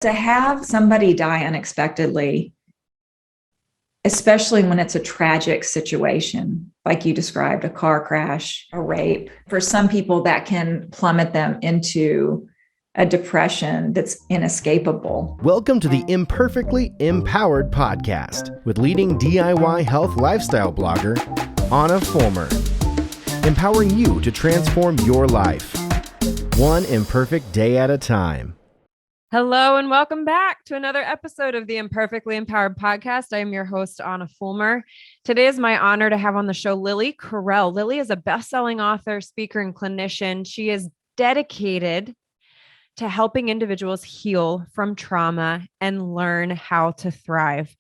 To have somebody die unexpectedly, especially when it's a tragic situation, like you described, a car crash, a rape, for some people that can plummet them into a depression that's inescapable. Welcome to the Imperfectly Empowered podcast with leading DIY health lifestyle blogger, ahnafulmer, empowering you to transform your life, one imperfect day at a time. Hello and welcome back to another episode of the Imperfectly Empowered podcast. I am your host, ahnafulmer. Today is my honor to have on the show Lilli Correll. Lilli is a best-selling author, speaker, and clinician. She is dedicated to helping individuals heal from trauma and learn how to thrive.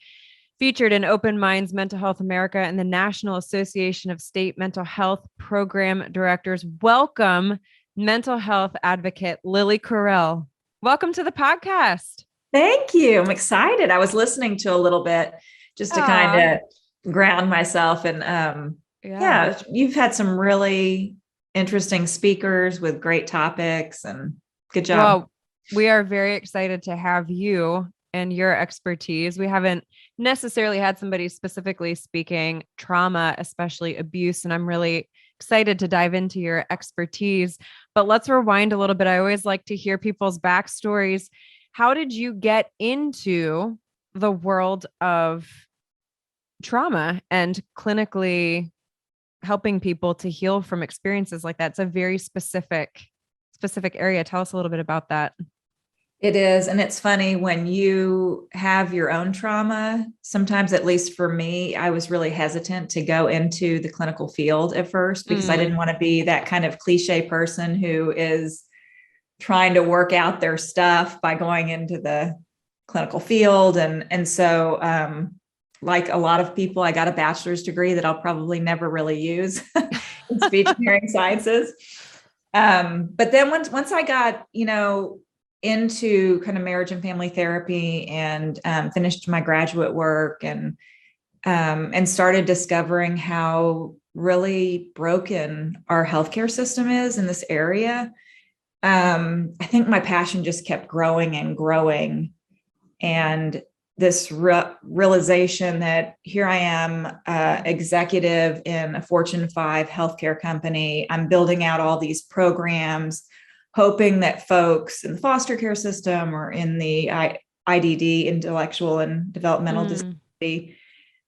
Featured in Open Minds, Mental Health America, and the National Association of State Mental Health Program Directors. Welcome, mental health advocate Lilli Correll. Welcome to the podcast. Thank you. I'm excited. I was listening to a little bit just to kind of ground myself. And yeah, you've had some really interesting speakers with great topics, and good job. Well, we are very excited to have you and your expertise. We haven't necessarily had somebody specifically speaking trauma, especially abuse, and I'm really excited to dive into your expertise. But let's rewind a little bit. I always like to hear people's backstories. How did you get into the world of trauma and clinically helping people to heal from experiences like that? It's a very specific area. Tell us a little bit about that. It is. And it's funny when you have your own trauma, sometimes, at least for me, I was really hesitant to go into the clinical field at first because I didn't want to be that kind of cliche person who is trying to work out their stuff by going into the clinical field. And so, like a lot of people, I got a bachelor's degree that I'll probably never really use in speech and hearing sciences. But then once I got, into kind of marriage and family therapy and finished my graduate work and started discovering how really broken our healthcare system is in this area. I think my passion just kept growing and growing. And this realization that here I am, executive in a Fortune 5 healthcare company. I'm building out all these programs, hoping that folks in the foster care system or in the IDD, intellectual and developmental disability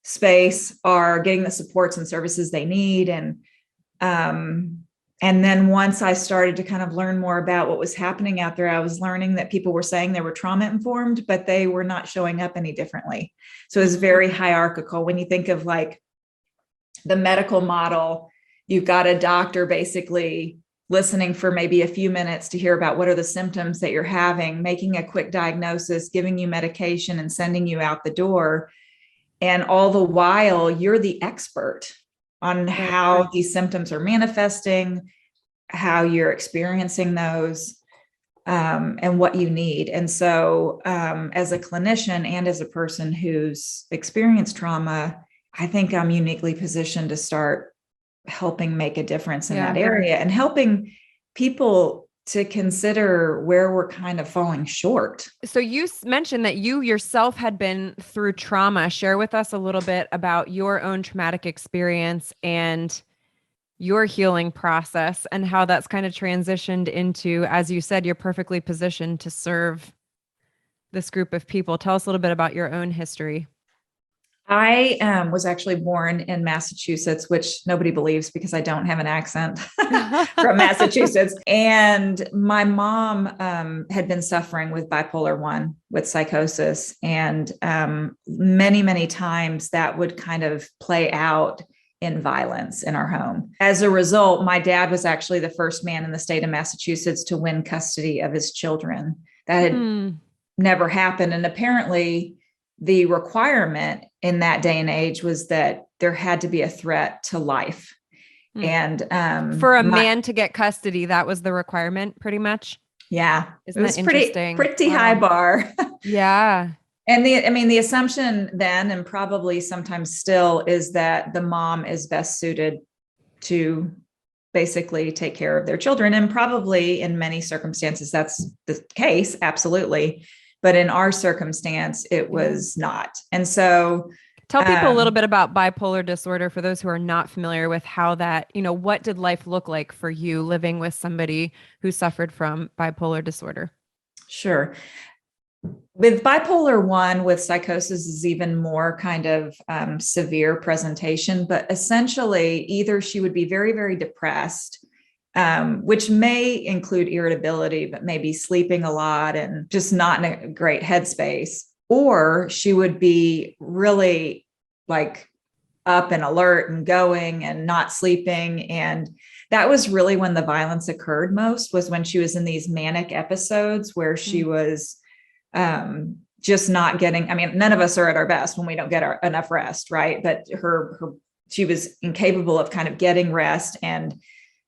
space, are getting the supports and services they need. And then once I started to kind of learn more about what was happening out there, I was learning that people were saying they were trauma informed, but they were not showing up any differently. So it's very hierarchical. When you think of like the medical model, you've got a doctor basically listening for maybe a few minutes to hear about what are the symptoms that you're having, making a quick diagnosis, giving you medication, and sending you out the door. And all the while, you're the expert on how these symptoms are manifesting, how you're experiencing those, and what you need. And so as a clinician and as a person who's experienced trauma, I think I'm uniquely positioned to start helping make a difference in that area and helping people to consider where we're kind of falling short. So you mentioned that you yourself had been through trauma. Share with us a little bit about your own traumatic experience and your healing process and how that's kind of transitioned into, as you said, you're perfectly positioned to serve this group of people. Tell us a little bit about your own history. I was actually born in Massachusetts, which nobody believes because I don't have an accent from Massachusetts. And my mom had been suffering with bipolar 1, with psychosis. And many, many times that would kind of play out in violence in our home. As a result, my dad was actually the first man in the state of Massachusetts to win custody of his children. That had never happened. And apparently the requirement in that day and age was that there had to be a threat to life. And for a man to get custody, that was the requirement pretty much. Yeah. Isn't that interesting? Pretty high bar. Yeah. And the assumption then, and probably sometimes still, is that the mom is best suited to basically take care of their children. And probably in many circumstances, that's the case. Absolutely. but in our circumstance, it was not. And so tell people a little bit about bipolar disorder for those who are not familiar with how that, what did life look like for you living with somebody who suffered from bipolar disorder? Sure. With bipolar 1, with psychosis is even more kind of severe presentation, but essentially either she would be very, very depressed, which may include irritability, but maybe sleeping a lot and just not in a great headspace, or she would be really like up and alert and going and not sleeping. And that was really when the violence occurred most, was when she was in these manic episodes where she was just not getting, none of us are at our best when we don't get enough rest. Right. But she was incapable of kind of getting rest and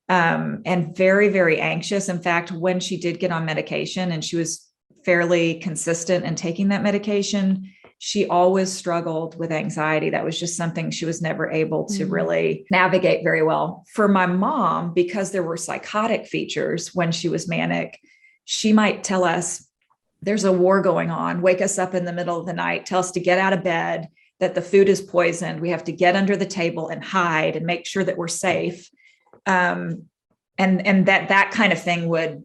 very, very anxious. In fact, when she did get on medication and she was fairly consistent in taking that medication, she always struggled with anxiety. That was just something she was never able to really navigate very well. For my mom, because there were psychotic features when she was manic, she might tell us, there's a war going on, wake us up in the middle of the night, tell us to get out of bed, that the food is poisoned. We have to get under the table and hide and make sure that we're safe. And that kind of thing would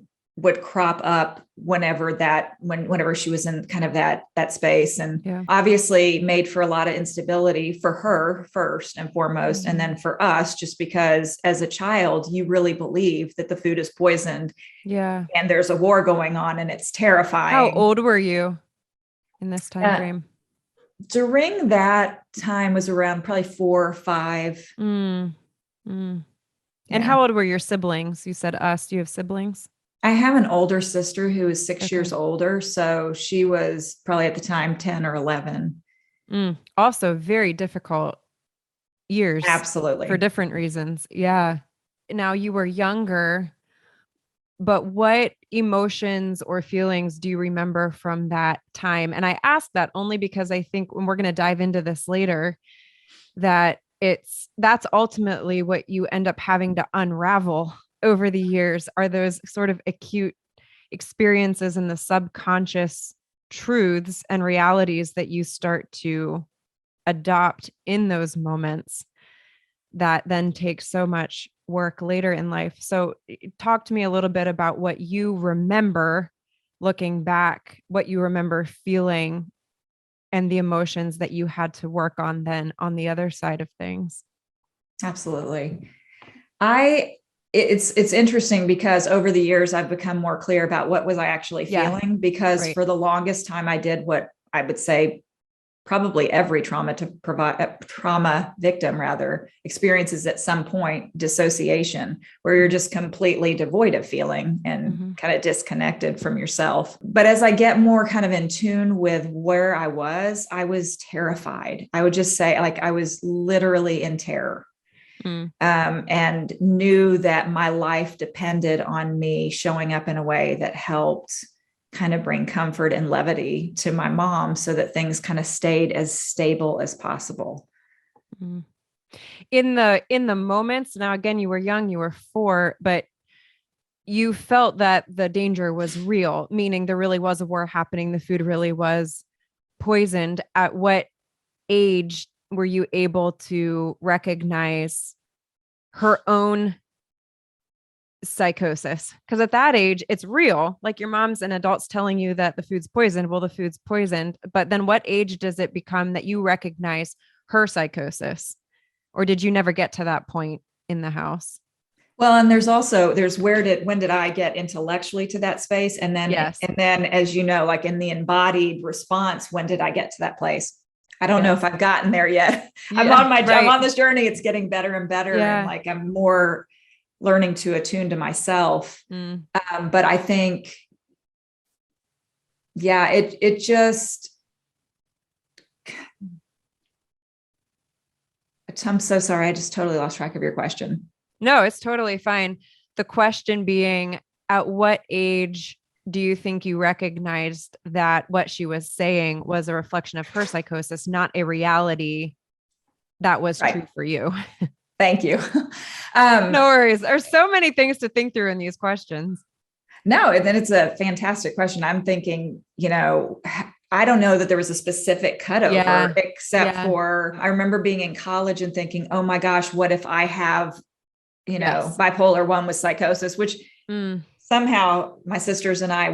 crop up whenever she was in kind of that space, and obviously made for a lot of instability for her first and foremost. And then for us, just because as a child, you really believe that the food is poisoned. Yeah. And there's a war going on and it's terrifying. How old were you in this time frame? During that time was around probably 4 or 5. And how old were your siblings? You said us. Do you have siblings? I have an older sister who is 6 years older. So she was probably at the time 10 or 11. Also very difficult years. Absolutely. For different reasons. Yeah. Now you were younger, but what emotions or feelings do you remember from that time? And I ask that only because I think when we're going to dive into this later, that's ultimately what you end up having to unravel over the years, are those sort of acute experiences and the subconscious truths and realities that you start to adopt in those moments that then take so much work later in life. So talk to me a little bit about what you remember looking back, what you remember feeling, and the emotions that you had to work on then on the other side of things. Absolutely. It's interesting because over the years, I've become more clear about what was I actually feeling, because for the longest time, I did what I would say probably every trauma victim experiences at some point, dissociation, where you're just completely devoid of feeling and kind of disconnected from yourself. But as I get more kind of in tune with where I was terrified. I would just say, like, I was literally in terror. And knew that my life depended on me showing up in a way that helped kind of bring comfort and levity to my mom so that things kind of stayed as stable as possible. In the moments, now again, you were young, you were 4, but you felt that the danger was real, meaning there really was a war happening. The food really was poisoned. At what age were you able to recognize her own psychosis? Because at that age, it's real. Like, your mom's and adults telling you that the food's poisoned. Well, the food's poisoned. But then what age does it become that you recognize her psychosis? Or did you never get to that point in the house? Well, and when did I get intellectually to that space? And then, as you know, like in the embodied response, when did I get to that place? I don't know if I've gotten there yet. I'm on this journey. It's getting better and better. And like, I'm more learning to attune to myself. But I think, it just, I'm so sorry. I just totally lost track of your question. No, it's totally fine. The question being, at what age do you think you recognized that what she was saying was a reflection of her psychosis, not a reality that was true for you? Thank you. No worries. There's so many things to think through in these questions. No, and then it's a fantastic question. I'm thinking, I don't know that there was a specific cutover except for I remember being in college and thinking, oh my gosh, what if I have, bipolar 1 with psychosis, which somehow my sisters and I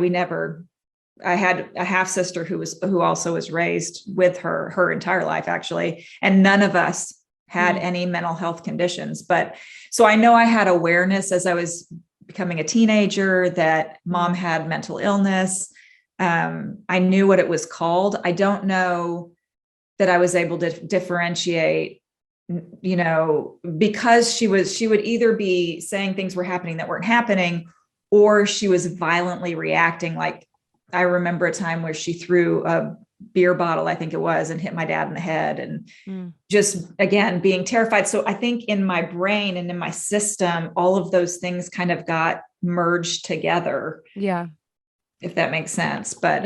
had a half sister who also was raised with her entire life, actually. And none of us had any mental health conditions. But so I know I had awareness as I was becoming a teenager that mom had mental illness. I knew what it was called. I don't know that I was able to differentiate, because she would either be saying things were happening that weren't happening, or she was violently reacting. Like I remember a time where she threw a beer bottle, I think it was, and hit my dad in the head, and just, again, being terrified. So I think in my brain and in my system, all of those things kind of got merged together. Yeah. If that makes sense. But,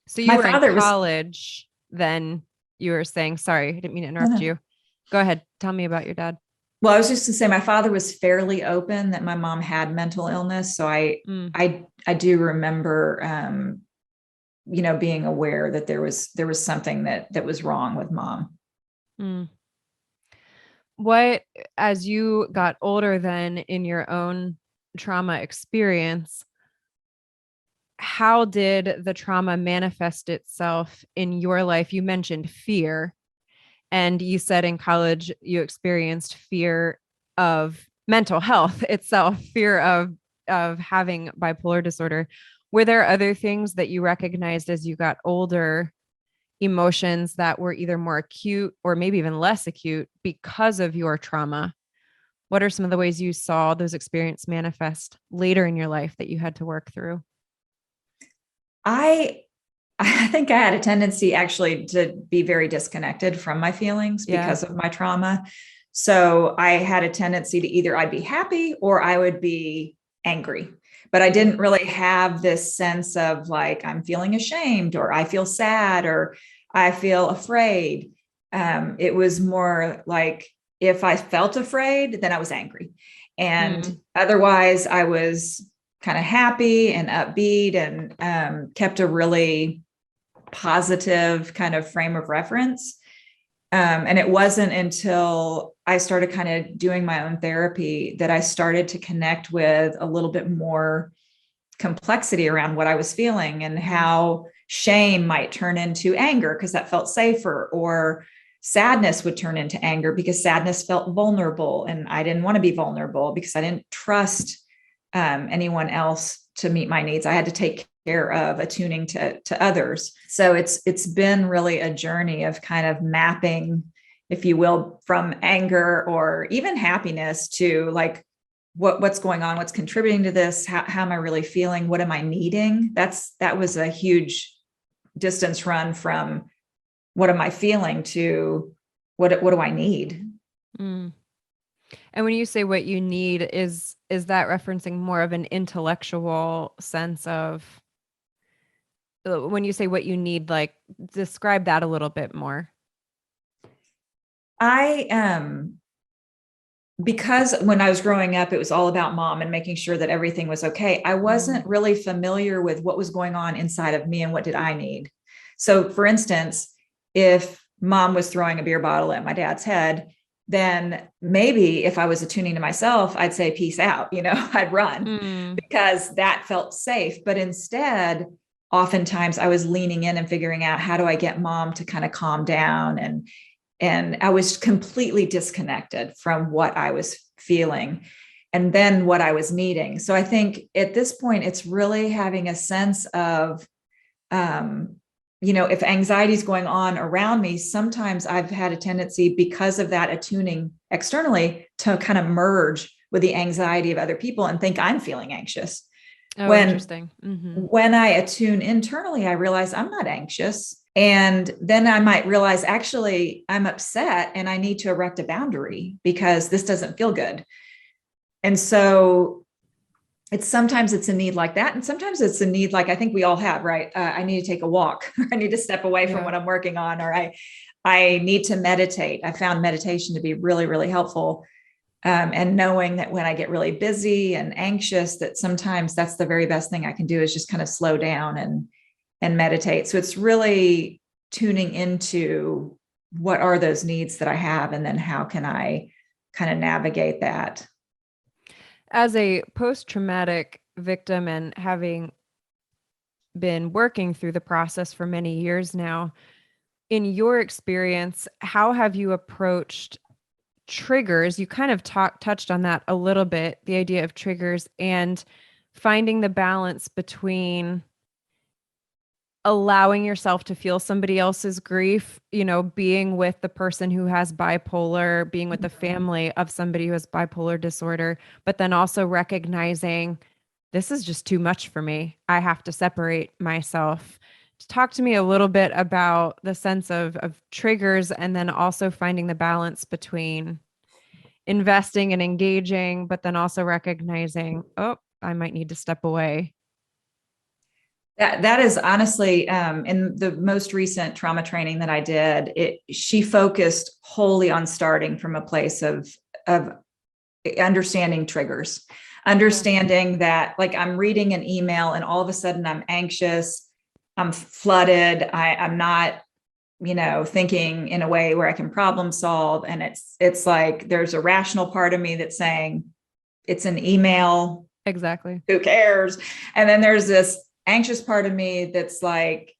so you were in college, then you were saying, sorry, I didn't mean to interrupt you. Go ahead. Tell me about your dad. Well, I was just to say my father was fairly open that my mom had mental illness. So I do remember, being aware that there was something that was wrong with mom. What, as you got older then in your own trauma experience, how did the trauma manifest itself in your life? You mentioned fear, and you said in college you experienced fear of mental health itself, fear of having bipolar disorder. Were there other things that you recognized as you got older, emotions that were either more acute or maybe even less acute because of your trauma? What are some of the ways you saw those experiences manifest later in your life that you had to work through? I think I had a tendency actually to be very disconnected from my feelings because of my trauma. So I had a tendency to either I'd be happy or I would be angry, but I didn't really have this sense of like, I'm feeling ashamed, or I feel sad, or I feel afraid. It was more like if I felt afraid, then I was angry. And otherwise I was kind of happy and upbeat and kept a really positive kind of frame of reference. And it wasn't until I started kind of doing my own therapy that I started to connect with a little bit more complexity around what I was feeling and how shame might turn into anger because that felt safer, or sadness would turn into anger because sadness felt vulnerable. And I didn't want to be vulnerable because I didn't trust anyone else to meet my needs. I had to take care of attuning to others. So it's been really a journey of kind of mapping, if you will, from anger or even happiness to like, what's going on, what's contributing to this, how am I really feeling, what am I needing? That was a huge distance run from what am I feeling to what do I need? And when you say what you need, is that referencing more of an intellectual sense of, when you say what you need, like describe that a little bit more? Because when I was growing up, it was all about mom and making sure that everything was okay. I wasn't really familiar with what was going on inside of me and what did I need. So for instance, if mom was throwing a beer bottle at my dad's head, then maybe if I was attuning to myself, I'd say, peace out, I'd run because that felt safe. But instead, oftentimes I was leaning in and figuring out, how do I get mom to kind of calm down? And I was completely disconnected from what I was feeling and then what I was needing. So I think at this point, it's really having a sense of, if anxiety is going on around me, sometimes I've had a tendency because of that attuning externally to kind of merge with the anxiety of other people and think I'm feeling anxious. Oh, interesting. When I attune internally, I realize I'm not anxious. And then I might realize, actually, I'm upset and I need to erect a boundary because this doesn't feel good. And so sometimes it's a need like that. And sometimes it's a need like I think we all have, right? I need to take a walk, or I need to step away from what I'm working on, or I need to meditate. I found meditation to be really, really helpful. And knowing that when I get really busy and anxious, that sometimes that's the very best thing I can do is just kind of slow down and meditate. So it's really tuning into what are those needs that I have, and then how can I kind of navigate that. As a post-traumatic victim and having been working through the process for many years now, in your experience, how have you approached triggers? You kind of touched on that a little bit, the idea of triggers and finding the balance between allowing yourself to feel somebody else's grief, being with the person who has bipolar, being with the family of somebody who has bipolar disorder, but then also recognizing this is just too much for me. I have to separate myself. Talk to me a little bit about the sense of triggers, and then also finding the balance between investing and engaging, but then also recognizing, oh, I might need to step away. That is honestly, in the most recent trauma training that I did, she focused wholly on starting from a place of understanding triggers, understanding that, like, I'm reading an email and all of a sudden I'm anxious, I'm flooded, I'm not, thinking in a way where I can problem solve. And it's like, there's a rational part of me that's saying it's an email. Exactly. Who cares? And then there's this anxious part of me that's like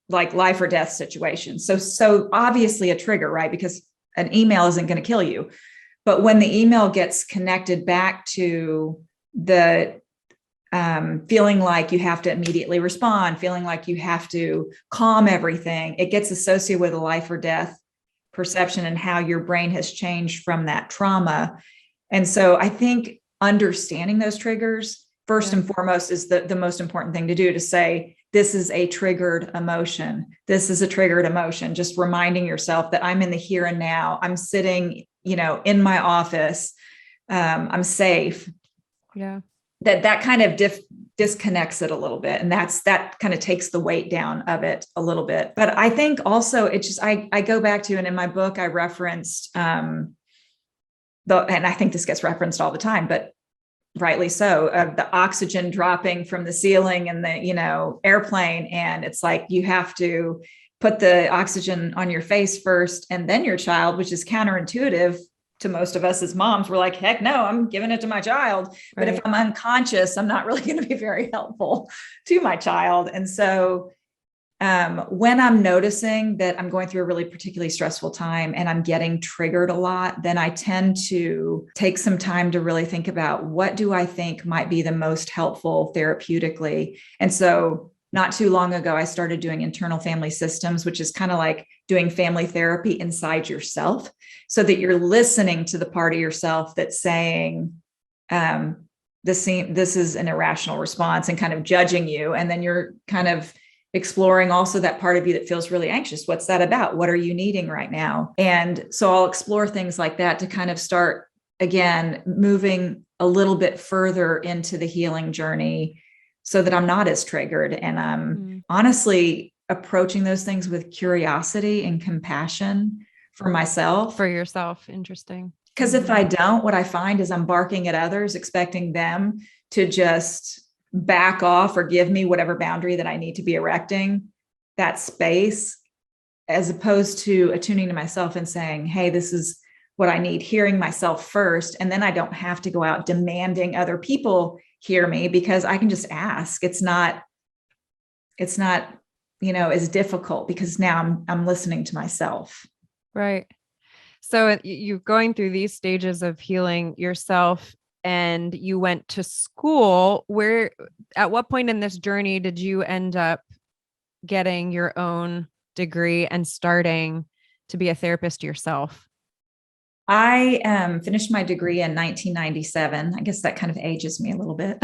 life or death situation. So obviously a trigger, right? Because an email isn't going to kill you. But when the email gets connected back to the feeling like you have to immediately respond, feeling like you have to calm everything, it gets associated with a life or death perception and how your brain has changed from that trauma. And so I think understanding those triggers first and foremost is the most important thing to do, to say, this is a triggered emotion. This is a triggered emotion. Just reminding yourself that I'm in the here and now. I'm sitting, in my office. I'm safe. Yeah. That kind of disconnects it a little bit. And that kind of takes the weight down of it a little bit. But I think also it's just, I go back to, and in my book, I referenced, and I think this gets referenced all the time, but rightly so, the oxygen dropping from the ceiling in the, airplane. And it's like, you have to put the oxygen on your face first and then your child, which is counterintuitive to most of us as moms. We're like, heck no, I'm giving it to my child. Right. But if I'm unconscious, I'm not really going to be very helpful to my child. And so when I'm noticing that I'm going through a really particularly stressful time and I'm getting triggered a lot, then I tend to take some time to really think about, what do I think might be the most helpful therapeutically? And so not too long ago, I started doing internal family systems, which is kind of like doing family therapy inside yourself, so that you're listening to the part of yourself that's saying, this is an irrational response, and kind of judging you. And then you're kind of exploring also that part of you that feels really anxious. What's that about? What are you needing right now? And so I'll explore things like that to kind of start, again, moving a little bit further into the healing journey, so that I'm not as triggered. And I'm honestly approaching those things with curiosity and compassion for myself. For yourself. Interesting. Because if I don't, what I find is I'm barking at others, expecting them to just back off or give me whatever boundary that I need to be erecting that space, as opposed to attuning to myself and saying, hey, this is what I need, hearing myself first. And then I don't have to go out demanding other people hear me, because I can just ask. It's not, as difficult, because now I'm listening to myself. Right. So you're going through these stages of healing yourself, and you went to school. At what point in this journey did you end up getting your own degree and starting to be a therapist yourself? I finished my degree in 1997. I guess that kind of ages me a little bit.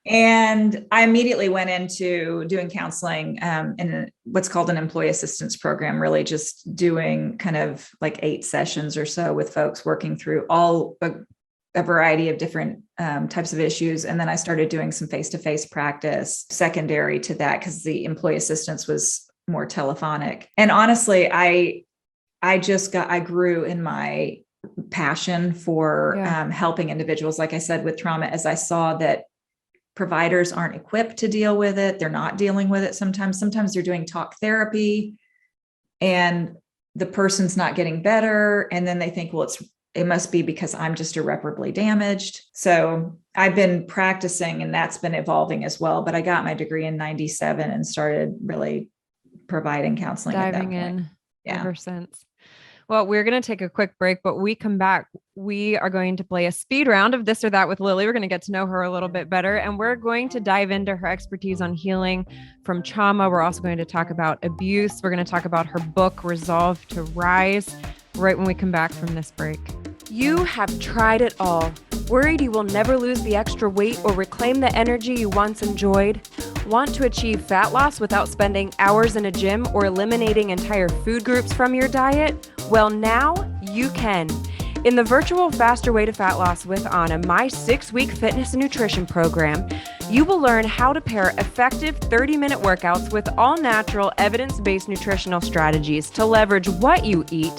And I immediately went into doing counseling in what's called an employee assistance program, really just doing kind of like 8 sessions or so with folks, working through a variety of different types of issues. And then I started doing some face-to-face practice secondary to that, because the employee assistance was more telephonic. And honestly, I grew in my passion for helping individuals, like I said, with trauma, as I saw that providers aren't equipped to deal with it. They're not dealing with it sometimes. Sometimes they're doing talk therapy and the person's not getting better. And then they think, well, it must be because I'm just irreparably damaged. So I've been practicing and that's been evolving as well. But I got my degree in 97 and started really providing counseling at that point. Diving in ever since. Well, we're going to take a quick break, but we come back. We are going to play a speed round of this or that with Lilli. We're going to get to know her a little bit better, and we're going to dive into her expertise on healing from trauma. We're also going to talk about abuse. We're going to talk about her book, Resolve to Rise, right when we come back from this break. You have tried it all. Worried you will never lose the extra weight or reclaim the energy you once enjoyed? Want to achieve fat loss without spending hours in a gym or eliminating entire food groups from your diet? Well, now you can. In the virtual Faster Way to Fat Loss with Anna, my 6-week fitness and nutrition program, you will learn how to pair effective 30-minute workouts with all-natural, evidence-based nutritional strategies to leverage what you eat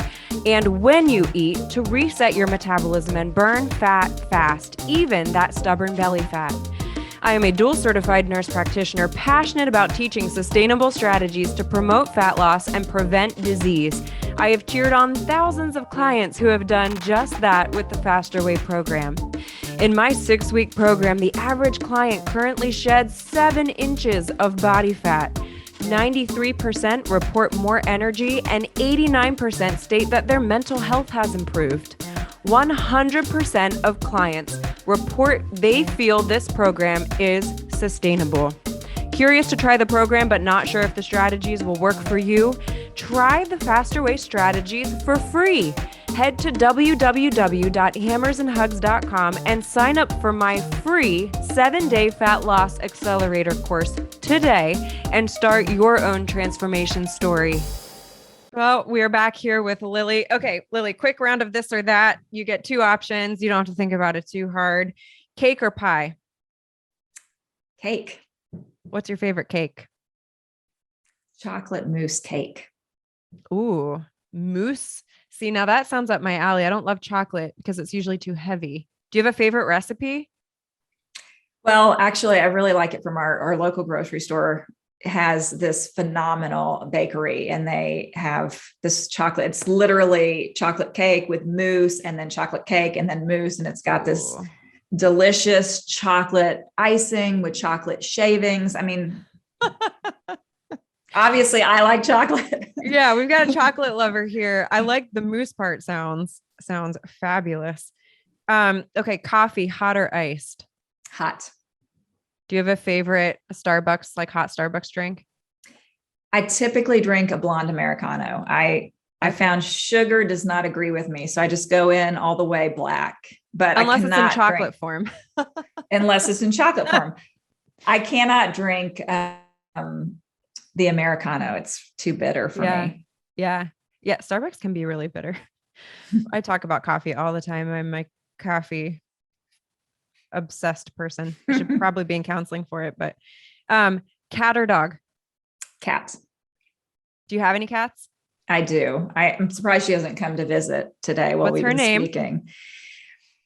and when you eat to reset your metabolism and burn fat fast, even that stubborn belly fat. I am a dual certified nurse practitioner passionate about teaching sustainable strategies to promote fat loss and prevent disease. I have cheered on thousands of clients who have done just that with the Faster Way program. In my 6-week program, the average client currently sheds 7 inches of body fat. 93% report more energy and 89% state that their mental health has improved. 100% of clients report they feel this program is sustainable. Curious to try the program but not sure if the strategies will work for you? Try the Faster Way strategies for free. Head to www.hammersandhugs.com and sign up for my free 7-day fat loss accelerator course today and start your own transformation story. Well, we're back here with Lilli. Okay, Lilli, quick round of this or that. You get 2 options. You don't have to think about it too hard. Cake or pie? Cake. What's your favorite cake? Chocolate mousse cake. Ooh, mousse. See, now that sounds up my alley. I don't love chocolate because it's usually too heavy. Do you have a favorite recipe? Well, actually, I really like it from our local grocery store. Has this phenomenal bakery and they have this chocolate. It's literally chocolate cake with mousse and then chocolate cake and then mousse. And it's got this delicious chocolate icing with chocolate shavings. I mean, obviously I like chocolate. Yeah, we've got a chocolate lover here. I like the mousse part. Sounds fabulous. Okay. Coffee, hot or iced? Hot. Do you have a favorite Starbucks, like hot Starbucks drink? I typically drink a blonde Americano. I found sugar does not agree with me. So I just go in all the way black, but unless it's in chocolate form. Unless it's in chocolate form. I cannot drink the Americano. It's too bitter for me. Yeah. Starbucks can be really bitter. I talk about coffee all the time. I'm my coffee obsessed person. I should probably be in counseling for it, but cat or dog? Cat. Do you have any cats? I do. I'm surprised she hasn't come to visit today while we've been speaking.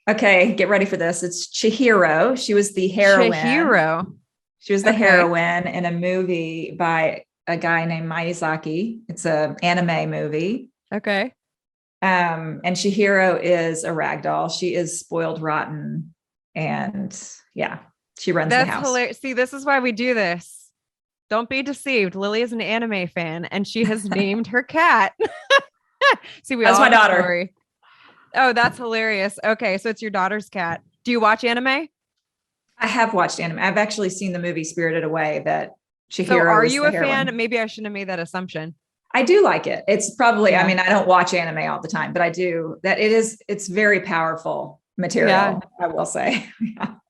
Okay, get ready for this. It's Chihiro. She was the heroine. Chihiro. She was the heroine in a movie by a guy named Miyazaki. It's an anime movie. Okay. And Chihiro is a ragdoll. She is spoiled rotten. And she runs the house. That's hilarious. See, this is why we do this. Don't be deceived. Lilli is an anime fan and she has named her cat. See, that's my daughter. Story. Oh, that's hilarious. Okay. So it's your daughter's cat. Do you watch anime? I have watched anime. I've actually seen the movie Spirited Away that Chihiro. So are you a fan? Maybe I shouldn't have made that assumption. I do like it. It's probably, I mean, I don't watch anime all the time, but I do that. It's very powerful material, I will say.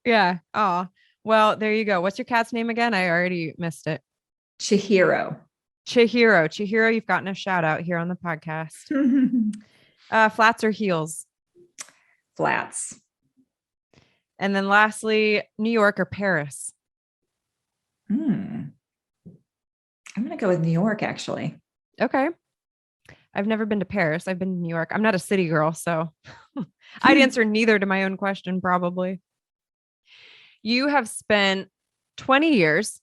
Yeah. Oh, well, there you go. What's your cat's name again? I already missed it. Chihiro. Chihiro, you've gotten a shout out here on the podcast. Flats or heels? Flats. And then lastly, New York or Paris? I'm going to go with New York, actually. Okay. I've never been to Paris. I've been to New York. I'm not a city girl, so I'd answer neither to my own question, probably. You have spent 20 years,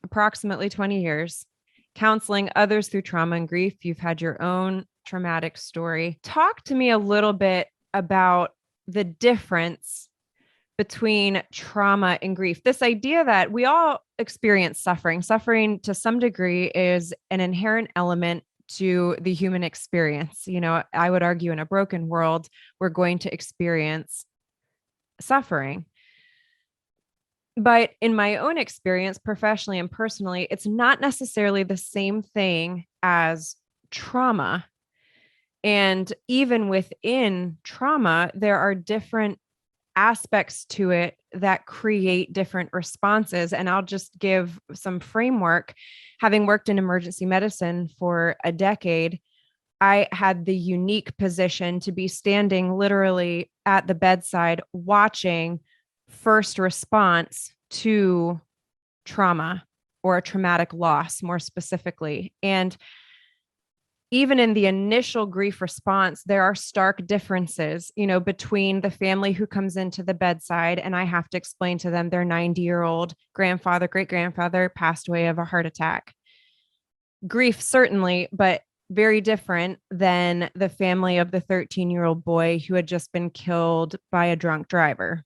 approximately 20 years, counseling others through trauma and grief. You've had your own traumatic story. Talk to me a little bit about the difference between trauma and grief. This idea that we all experience suffering. Suffering to some degree is an inherent element to the human experience. You know, I would argue in a broken world, we're going to experience suffering. But in my own experience, professionally and personally, it's not necessarily the same thing as trauma. And even within trauma, there are different aspects to it that create different responses. And I'll just give some framework. Having worked in emergency medicine for a decade, I had the unique position to be standing literally at the bedside watching first response to trauma or a traumatic loss, more specifically. And even in the initial grief response, there are stark differences, you know, between the family who comes into the bedside and I have to explain to them their 90-year-old grandfather, great-grandfather passed away of a heart attack. Grief, certainly, but very different than the family of the 13-year-old boy who had just been killed by a drunk driver.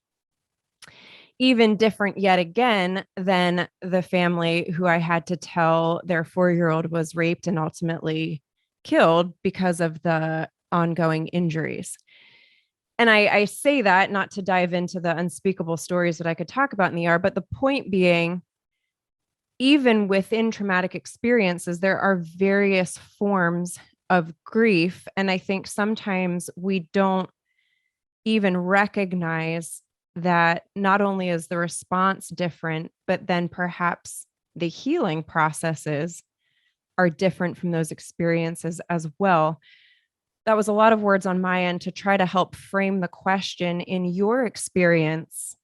Even different yet again than the family who I had to tell their 4-year-old was raped and ultimately killed because of the ongoing injuries. And I say that not to dive into the unspeakable stories that I could talk about in the ER, but the point being, even within traumatic experiences, there are various forms of grief. And I think sometimes we don't even recognize that not only is the response different, but then perhaps the healing processes are different from those experiences as well. That was a lot of words on my end to try to help frame the question. In your experience,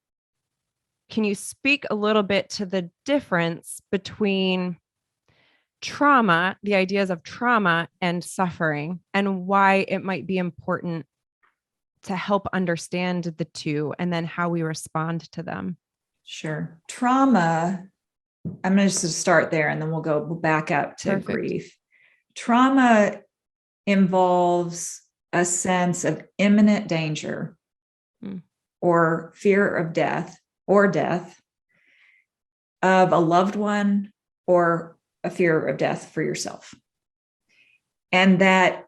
can you speak a little bit to the difference between trauma, the ideas of trauma and suffering, and why it might be important to help understand the two and then how we respond to them? Sure. Trauma, I'm going to just start there and then we'll go back up to Perfect. grief. Trauma involves a sense of imminent danger or fear of death or death of a loved one or a fear of death for yourself. And that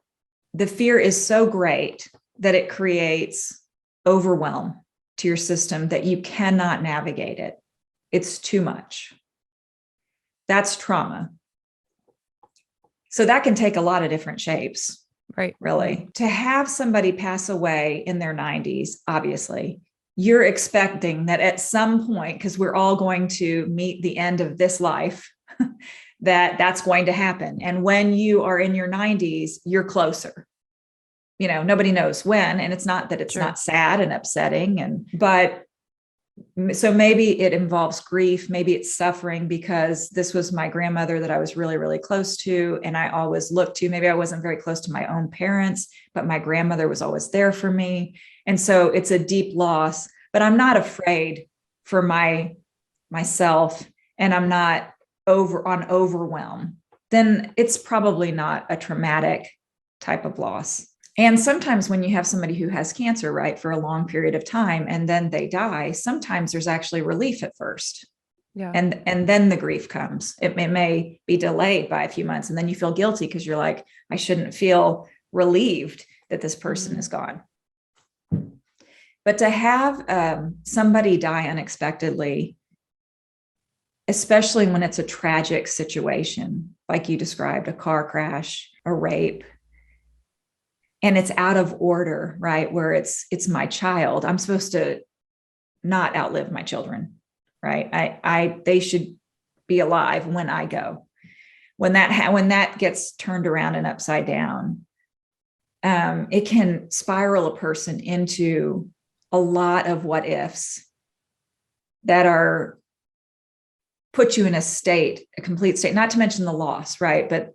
the fear is so great that it creates overwhelm to your system that you cannot navigate it. It's too much. That's trauma. So that can take a lot of different shapes, right? Really. To have somebody pass away in their 90s, obviously, you're expecting that at some point, because we're all going to meet the end of this life, that's going to happen. And when you are in your 90s, you're closer. You know, nobody knows when, and it's not that it's Sure. not sad and upsetting, but so maybe it involves grief, maybe it's suffering because this was my grandmother that I was really, really close to, and I always looked to. Maybe I wasn't very close to my own parents, but my grandmother was always there for me. And so it's a deep loss, but I'm not afraid for myself, and I'm not overwhelm. Then it's probably not a traumatic type of loss. And sometimes when you have somebody who has cancer, right, for a long period of time, and then they die, sometimes there's actually relief at first. Yeah. And then the grief comes. It may be delayed by a few months, and then you feel guilty because you're like, I shouldn't feel relieved that this person is gone. But to have somebody die unexpectedly, especially when it's a tragic situation, like you described, a car crash, a rape, and it's out of order, right? Where it's my child. I'm supposed to not outlive my children, right? They should be alive when I go. When that gets turned around and upside down, it can spiral a person into a lot of what ifs that put you in a complete state, not to mention the loss, right? But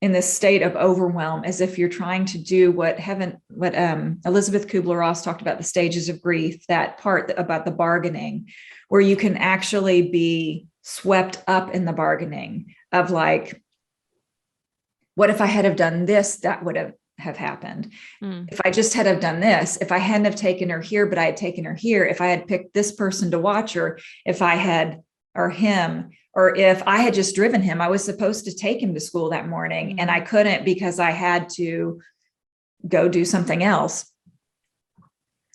in this state of overwhelm, as if you're trying to do what Elizabeth Kubler-Ross talked about, the stages of grief, that part about the bargaining, where you can actually be swept up in the bargaining of like, what if I had have done this, that would have happened. If I just had have done this, if I hadn't have taken her here, but I had taken her here, if I had picked this person to watch her, if I had, or him, or if I had just driven him, I was supposed to take him to school that morning and I couldn't because I had to go do something else.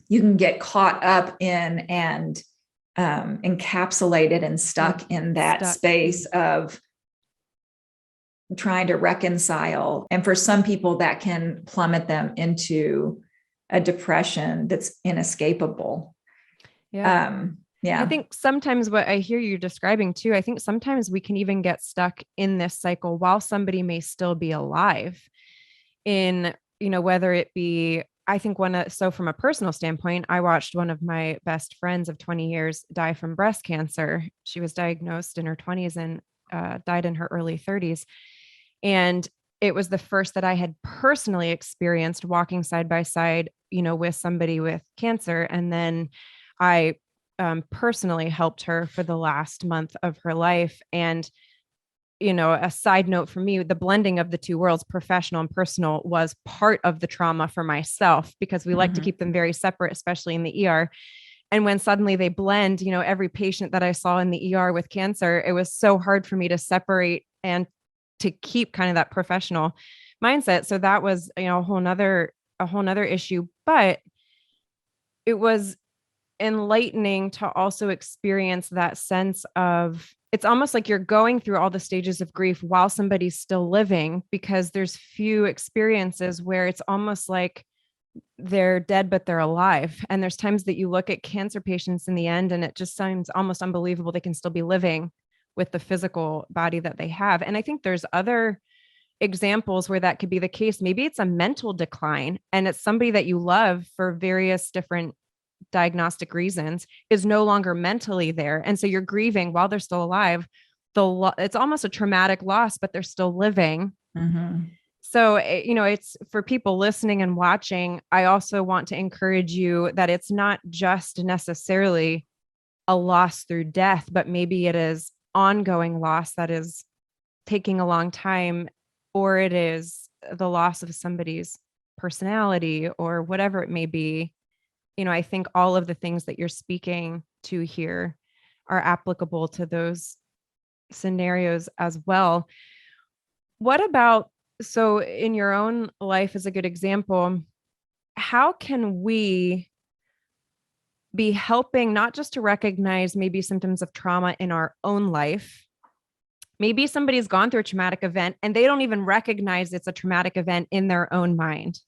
You can get caught up in and encapsulated and stuck in that space of trying to reconcile. And for some people that can plummet them into a depression that's inescapable. Yeah. I think sometimes what I hear you describing too, I think sometimes we can even get stuck in this cycle while somebody may still be alive in, whether it be, I think so from a personal standpoint, I watched one of my best friends of 20 years die from breast cancer. She was diagnosed in her 20s and died in her early 30s. And it was the first that I had personally experienced walking side by side, with somebody with cancer. And then I personally helped her for the last month of her life. And, a side note for me, the blending of the two worlds, professional and personal, was part of the trauma for myself, because we like to keep them very separate, especially in the ER. And when suddenly they blend, every patient that I saw in the ER with cancer, it was so hard for me to separate and to keep kind of that professional mindset. So that was, a whole nother issue, but it was enlightening to also experience that sense of, it's almost like you're going through all the stages of grief while somebody's still living, because there's few experiences where it's almost like they're dead, but they're alive. And there's times that you look at cancer patients in the end, and it just seems almost unbelievable they can still be living with the physical body that they have. And I think there's other examples where that could be the case. Maybe it's a mental decline, and it's somebody that you love for various different diagnostic reasons is no longer mentally there. And so you're grieving while they're still alive. It's almost a traumatic loss, but they're still living. So, it's for people listening and watching. I also want to encourage you that it's not just necessarily a loss through death, but maybe it is ongoing loss that is taking a long time, or it is the loss of somebody's personality or whatever it may be. I think all of the things that you're speaking to here are applicable to those scenarios as well. What about, so in your own life as a good example, how can we be helping not just to recognize maybe symptoms of trauma in our own life? Maybe somebody's gone through a traumatic event and they don't even recognize it's a traumatic event in their own mind.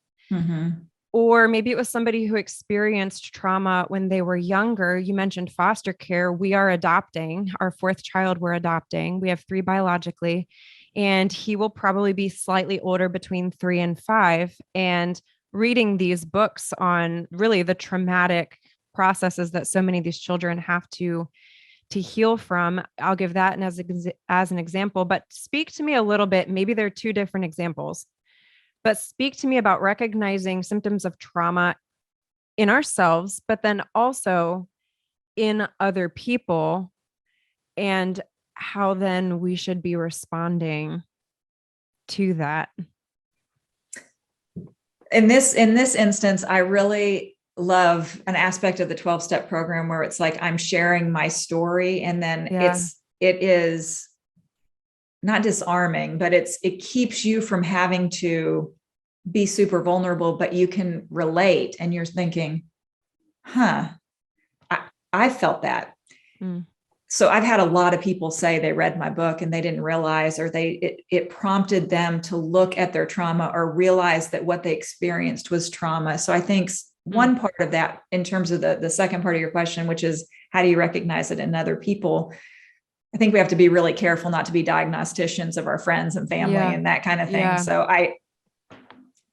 Or maybe it was somebody who experienced trauma when they were younger. You mentioned foster care. We are adopting our fourth child. We're adopting. We have 3 biologically, and he will probably be slightly older, between 3 and 5. And reading these books on really the traumatic processes that so many of these children have to heal from, I'll give that as an example. But speak to me a little bit. Maybe there are 2 different examples. But speak to me about recognizing symptoms of trauma in ourselves, but then also in other people, and how then we should be responding to that. In this instance, I really love an aspect of the 12-step program where it's like, I'm sharing my story, and then it is not disarming, but it keeps you from having to be super vulnerable, but you can relate, and you're thinking, I felt that. So I've had a lot of people say they read my book and they didn't realize, or it prompted them to look at their trauma or realize that what they experienced was trauma. So I think one part of that, in terms of the second part of your question, which is how do you recognize it in other people? I think we have to be really careful not to be diagnosticians of our friends and family and that kind of thing. So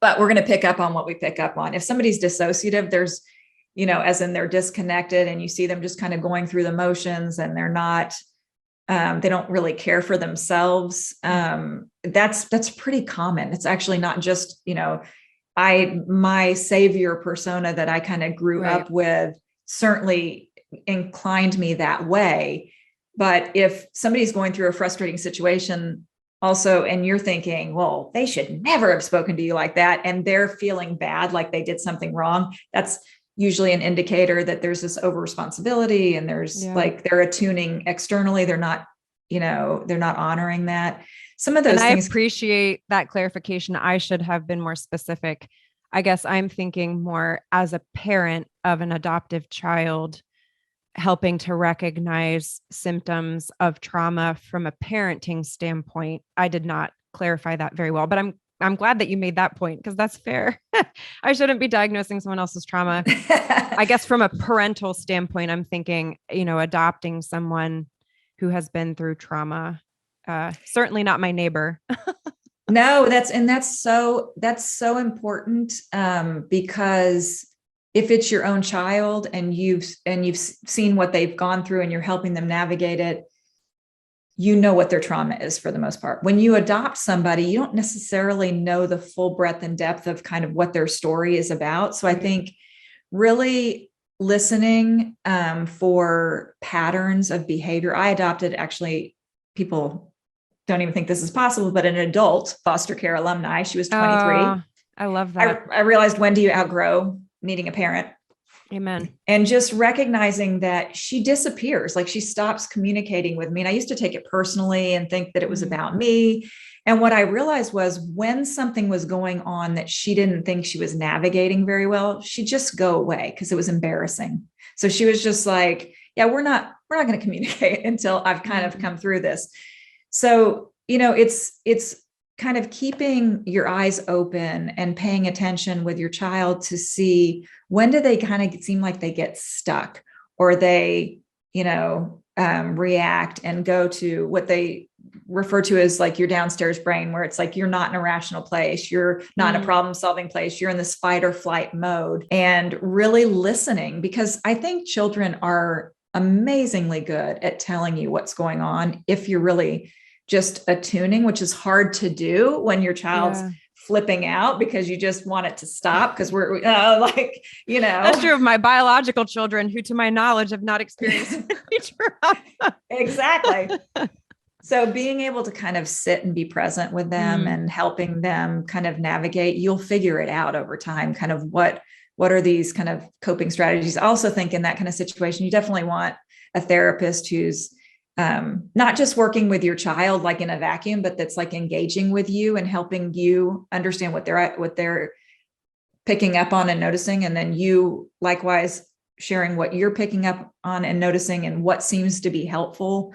but we're going to pick up on what we pick up on. If somebody's dissociative, there's, as in they're disconnected, and you see them just kind of going through the motions, and they're not They don't really care for themselves. That's pretty common. It's actually not just, my savior persona that I kind of grew up with certainly inclined me that way. But if somebody's going through a frustrating situation also, and you're thinking, well, they should never have spoken to you like that, and they're feeling bad, like they did something wrong, that's usually an indicator that there's this over responsibility, and there's like, they're attuning externally. They're not, they're not honoring that. Some of those things. I appreciate that clarification. I should have been more specific. I guess I'm thinking more as a parent of an adoptive child, helping to recognize symptoms of trauma from a parenting standpoint. I did not clarify that very well, but I'm glad that you made that point, because that's fair. I shouldn't be diagnosing someone else's trauma. I guess from a parental standpoint, I'm thinking, adopting someone who has been through trauma. Certainly not my neighbor. No, that's so important, because if it's your own child and you've seen what they've gone through and you're helping them navigate it, what their trauma is for the most part. When you adopt somebody, you don't necessarily know the full breadth and depth of kind of what their story is about. So I think really listening for patterns of behavior. I adopted, actually, people don't even think this is possible, but an adult foster care alumni. She was 23. I love that. I realized, when do you outgrow needing a parent? Amen. And just recognizing that she disappears, like she stops communicating with me. And I used to take it personally and think that it was about me. And what I realized was, when something was going on that she didn't think she was navigating very well, she'd just go away because it was embarrassing. So she was just like, yeah, we're not going to communicate until I've kind of come through this. So, it's kind of keeping your eyes open and paying attention with your child to see, when do they kind of seem like they get stuck, or they, react and go to what they refer to as like your downstairs brain, where it's like, you're not in a rational place. You're not in a problem solving place. You're in this fight or flight mode, and really listening, because I think children are amazingly good at telling you what's going on if you're really just attuning, which is hard to do when your child's flipping out because you just want it to stop, because we're That's true of my biological children, who to my knowledge have not experienced trauma. Exactly. So being able to kind of sit and be present with them and helping them kind of navigate, you'll figure it out over time, kind of what are these kind of coping strategies. I also think in that kind of situation, you definitely want a therapist who's not just working with your child like in a vacuum, but that's like engaging with you and helping you understand what they're picking up on and noticing. And then you likewise sharing what you're picking up on and noticing and what seems to be helpful.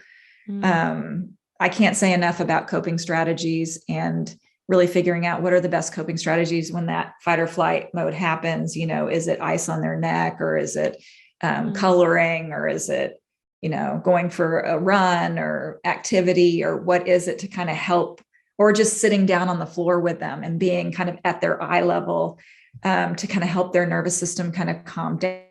I can't say enough about coping strategies and really figuring out what are the best coping strategies when that fight or flight mode happens. Is it ice on their neck, or is it coloring, or is it, going for a run or activity, or what is it to kind of help, or just sitting down on the floor with them and being kind of at their eye level to kind of help their nervous system kind of calm down.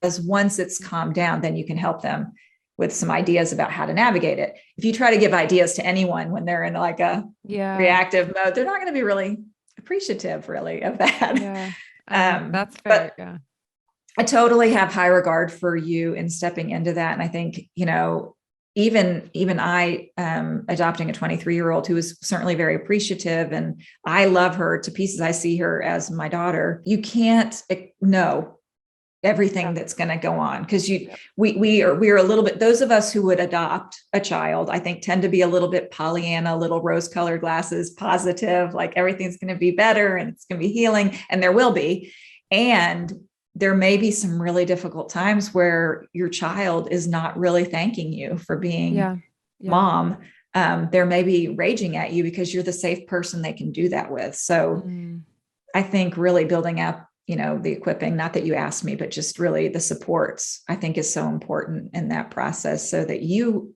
Because once it's calmed down, then you can help them with some ideas about how to navigate it. If you try to give ideas to anyone when they're in like a reactive mode, they're not going to be really appreciative really of that. That's fair. But I totally have high regard for you in stepping into that. And I think, even I, adopting a 23-year-old who is certainly very appreciative, and I love her to pieces. I see her as my daughter. You can't know everything that's going to go on, because we are a little bit, those of us who would adopt a child, I think, tend to be a little bit Pollyanna, little rose-colored glasses, positive, like everything's going to be better and it's going to be healing, and there will be. And there may be some really difficult times where your child is not really thanking you for being mom. There may be raging at you because you're the safe person they can do that with. So I think really building up, the equipping, not that you asked me, but just really the supports, I think is so important in that process, so that you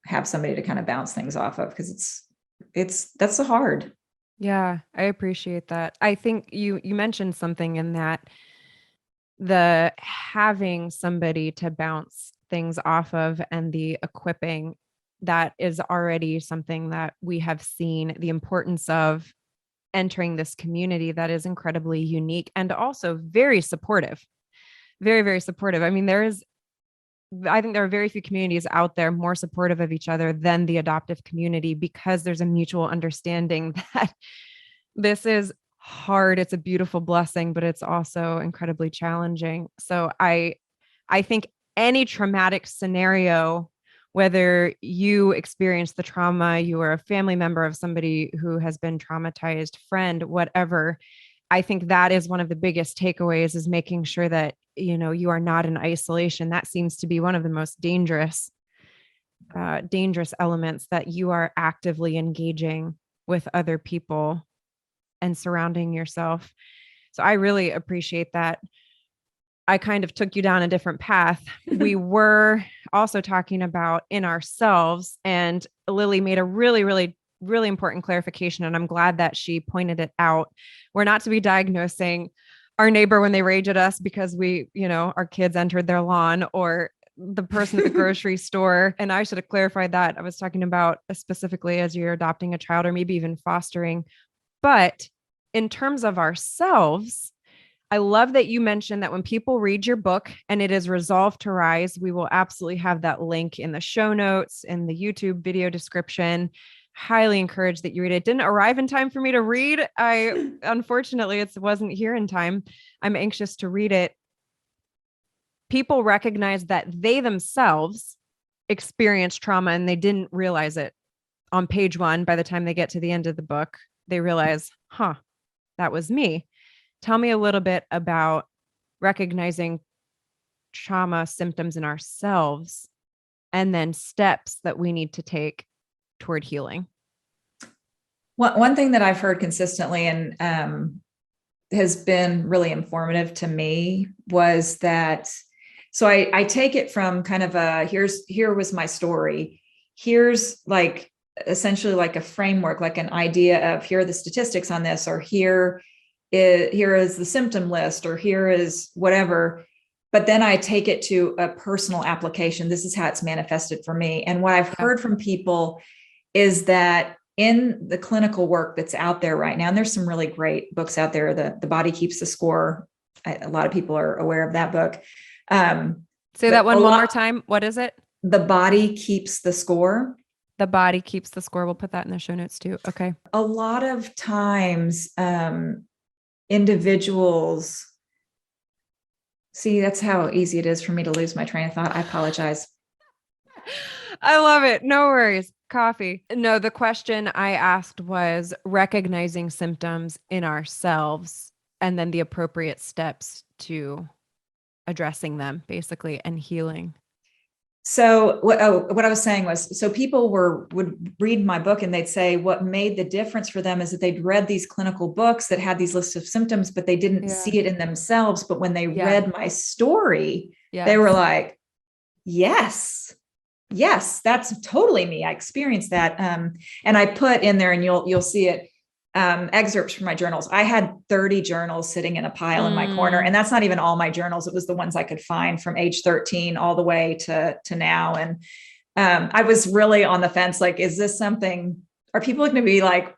have somebody to kind of bounce things off of, because that's so hard. Yeah, I appreciate that. I think you mentioned something in that, the having somebody to bounce things off of and the equipping, that is already something that we have seen the importance of entering this community that is incredibly unique and also very supportive, very, very supportive. I mean, I think there are very few communities out there more supportive of each other than the adoptive community, because there's a mutual understanding that this is hard. It's a beautiful blessing, but it's also incredibly challenging. So I think any traumatic scenario, whether you experience the trauma, you are a family member of somebody who has been traumatized, friend, whatever, I think that is one of the biggest takeaways, is making sure that, you are not in isolation. That seems to be one of the most dangerous elements, that you are actively engaging with other people and surrounding yourself. So I really appreciate that. I kind of took you down a different path. We were also talking about in ourselves, and Lilli made a really, really, really important clarification. And I'm glad that she pointed it out. We're not to be diagnosing our neighbor when they rage at us because our kids entered their lawn, or the person at the grocery store. And I should have clarified that. I was talking about specifically as you're adopting a child or maybe even fostering. But in terms of ourselves, I love that you mentioned that when people read your book and it is Resolve to Rise, we will absolutely have that link in the show notes, in the YouTube video description. Highly encourage that you read it. It didn't arrive in time for me to read. Unfortunately, it wasn't here in time. I'm anxious to read it. People recognize that they themselves experienced trauma and they didn't realize it on page 1. By the time they get to the end of the book, they realize, that was me. Tell me a little bit about recognizing trauma symptoms in ourselves and then steps that we need to take toward healing. One thing that I've heard consistently and has been really informative to me was that, so I take it from kind of here was my story. Here's like essentially like a framework, like an idea of here are the statistics on this, or here is the symptom list, or here is whatever. But then I take it to a personal application. This is how it's manifested for me. And what I've heard from people is that in the clinical work that's out there right now, and there's some really great books out there, the Body Keeps the Score. A lot of people are aware of that book. Say that one more time. What is it? The Body Keeps the Score. The Body Keeps the Score. We'll put that in the show notes too. Okay. A lot of times, individuals, see, that's how easy it is for me to lose my train of thought. I apologize. I love it. No worries. Coffee. No, the question I asked was recognizing symptoms in ourselves and then the appropriate steps to addressing them, basically, and healing. So what I was saying was, so people would read my book and they'd say what made the difference for them is that they'd read these clinical books that had these lists of symptoms, but they didn't see it in themselves. But when they read my story, they were like, yes, that's totally me. I experienced that. And I put in there, and you'll see it, excerpts from my journals. I had 30 journals sitting in a pile in my corner, and that's not even all my journals. It was the ones I could find from age 13 all the way to now. And I was really on the fence. Like, is this something, are people going to be like,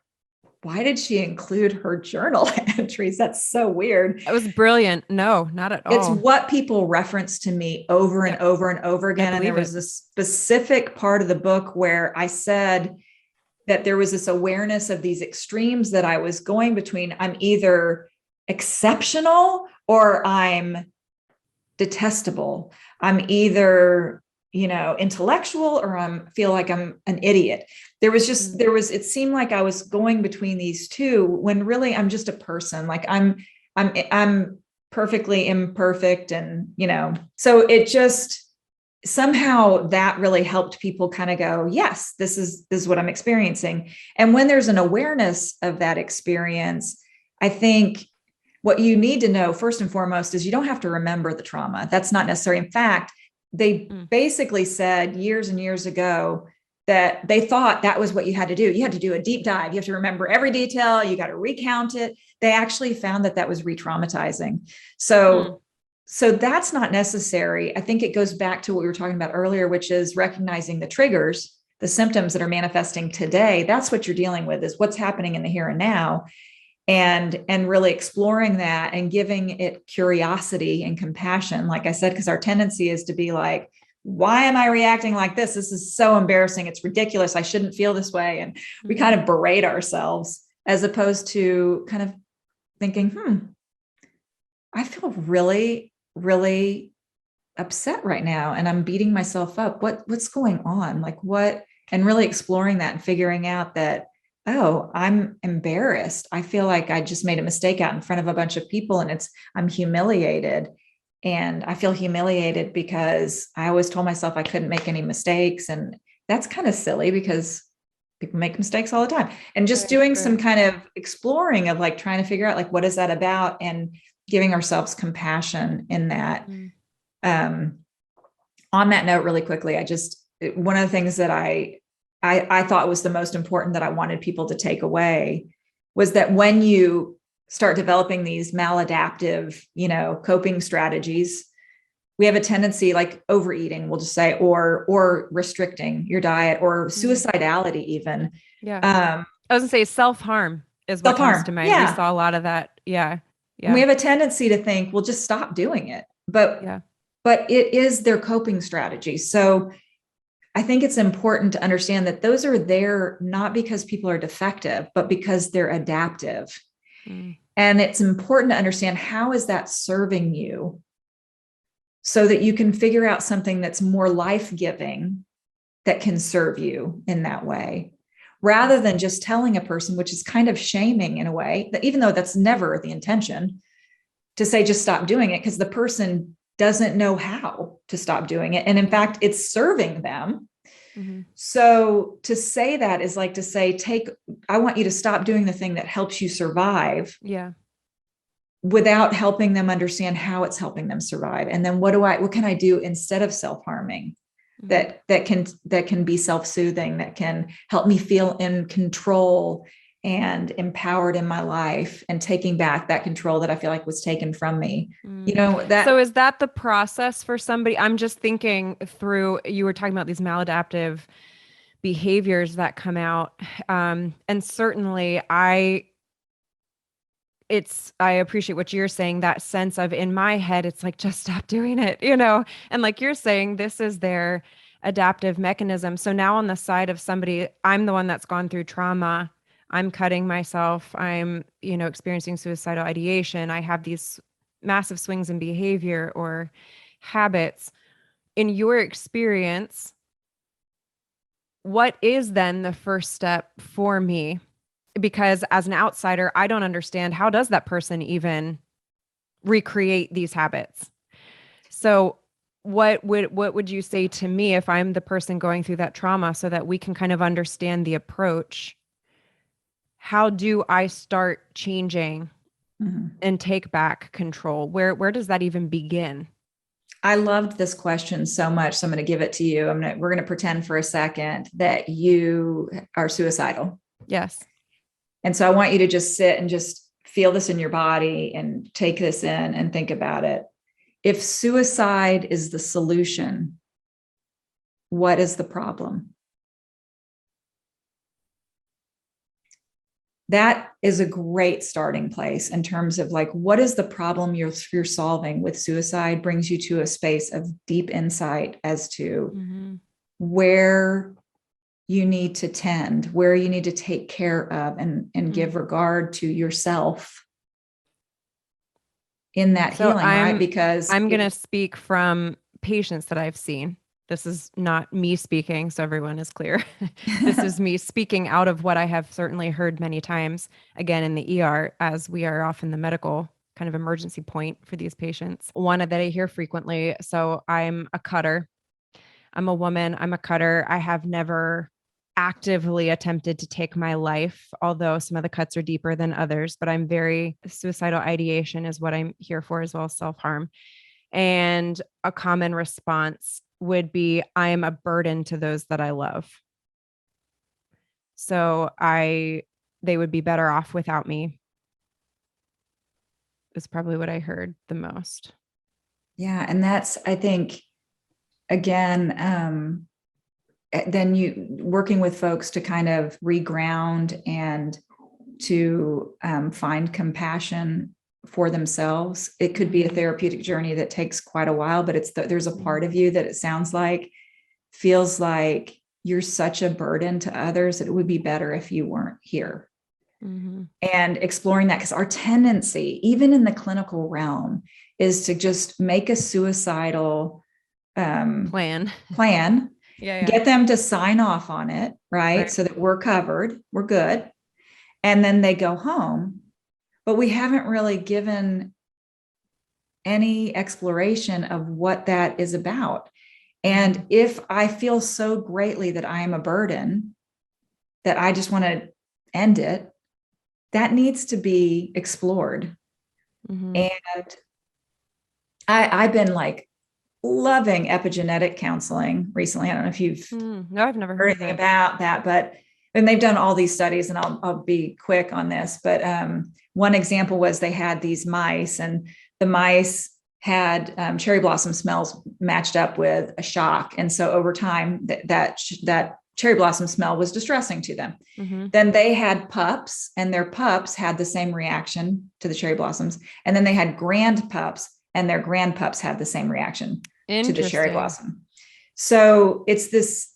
why did she include her journal entries? That's so weird. It was brilliant. No, not at all. It's what people reference to me over and over and over again. And there was a specific part of the book where I said that there was this awareness of these extremes that I was going between. I'm either exceptional or I'm detestable. I'm either, intellectual, or feel like I'm an idiot. It seemed like I was going between these two when really I'm just a person. Like I'm perfectly imperfect. And, so it just, somehow that really helped people kind of go, yes, this is what I'm experiencing. And when there's an awareness of that experience, I think what you need to know first and foremost is you don't have to remember the trauma. That's not necessary. In fact, they basically said years and years ago that they thought that was what you had to do. You had to do a deep dive. You have to remember every detail. You got to recount it. They actually found that was re-traumatizing. So So that's not necessary. I think it goes back to what we were talking about earlier, which is recognizing the triggers, the symptoms that are manifesting today. That's what you're dealing with, is what's happening in the here and now, and really exploring that and giving it curiosity and compassion. Like I said, because our tendency is to be like, why am I reacting like this? This is so embarrassing. It's ridiculous. I shouldn't feel this way. And we kind of berate ourselves, as opposed to kind of thinking, I feel really, really upset right now, and I'm beating myself up. What's going on? Like what? And really exploring that and figuring out that, oh, I'm embarrassed. I feel like I just made a mistake out in front of a bunch of people, and I'm humiliated. And I feel humiliated because I always told myself I couldn't make any mistakes. And that's kind of silly, because people make mistakes all the time. And just doing some kind of exploring of like trying to figure out like, what is that about? And giving ourselves compassion in that. On that note, really quickly, one of the things that I thought was the most important that I wanted people to take away was that when you start developing these maladaptive, coping strategies, we have a tendency, like overeating, we'll just say, or restricting your diet, or suicidality even. Yeah. I was gonna say self-harm is what comes to mind. Yeah. We saw a lot of that. Yeah. And we have a tendency to think, well, just stop doing it. But it is their coping strategy. So I think it's important to understand that those are there not because people are defective, but because they're adaptive. And it's important to understand, how is that serving you, so that you can figure out something that's more life-giving that can serve you in that way, rather than just telling a person, which is kind of shaming in a way, that even though that's never the intention, to say, just stop doing it, because the person doesn't know how to stop doing it. And in fact, it's serving them. So to say that is like to say, I want you to stop doing the thing that helps you survive. Yeah. Without helping them understand how it's helping them survive. And then what can I do instead of self-harming that can be self-soothing, that can help me feel in control and empowered in my life, and taking back that control that I feel like was taken from me. So is that the process for somebody? I'm just thinking through, you were talking about these maladaptive behaviors that come out. And certainly I appreciate what you're saying, that sense of, in my head, it's like, just stop doing it, and like you're saying, this is their adaptive mechanism. So now on the side of somebody, I'm the one that's gone through trauma. I'm cutting myself. I'm, experiencing suicidal ideation. I have these massive swings in behavior or habits. In your experience, what is then the first step for me? Because as an outsider, I don't understand, how does that person even recreate these habits? So what would you say to me if I'm the person going through that trauma, so that we can kind of understand the approach? How do I start changing and take back control? Where does that even begin? I loved this question so much. So I'm going to give it to you. We're going to pretend for a second that you are suicidal. Yes. And so I want you to just sit and just feel this in your body and take this in and think about it. If suicide is the solution, what is the problem? That is a great starting place in terms of like, what is the problem you're solving with suicide? Brings you to a space of deep insight as to where you need to tend, where you need to take care of and give regard to yourself in that healing, right? Because I'm going to speak from patients that I've seen. This is not me speaking, so everyone is clear. This is me speaking out of what I have certainly heard many times, again, in the ER, as we are often the medical kind of emergency point for these patients. One that I hear frequently. So I'm a cutter. I'm a woman. I'm a cutter. I have never actively attempted to take my life, although some of the cuts are deeper than others, but suicidal ideation is what I'm here for, as well as self-harm. And a common response would be, I am a burden to those that I love. So they would be better off without me, is probably what I heard the most. Yeah. And that's, I think, again, then you working with folks to kind of reground and to find compassion for themselves. It could be a therapeutic journey that takes quite a while, but there's a part of you that it sounds like feels like you're such a burden to others that it would be better if you weren't here. Mm-hmm. And exploring that, because our tendency, even in the clinical realm, is to just make a suicidal Plan. Yeah. get them to sign off on it, right? So that we're covered, we're good. And then they go home. But we haven't really given any exploration of what that is about. And if I feel so greatly that I am a burden, that I just want to end it, that needs to be explored. Mm-hmm. And I've been like loving epigenetic counseling recently. I don't know if you've no, I've never heard anything about that, but and they've done all these studies, and I'll be quick on this. But one example was they had these mice, and the mice had cherry blossom smells matched up with a shock, and so over time that cherry blossom smell was distressing to them. Mm-hmm. Then they had pups, and their pups had the same reaction to the cherry blossoms, and then they had grand pups, and their grand pups had the same reaction to the cherry blossom. So it's this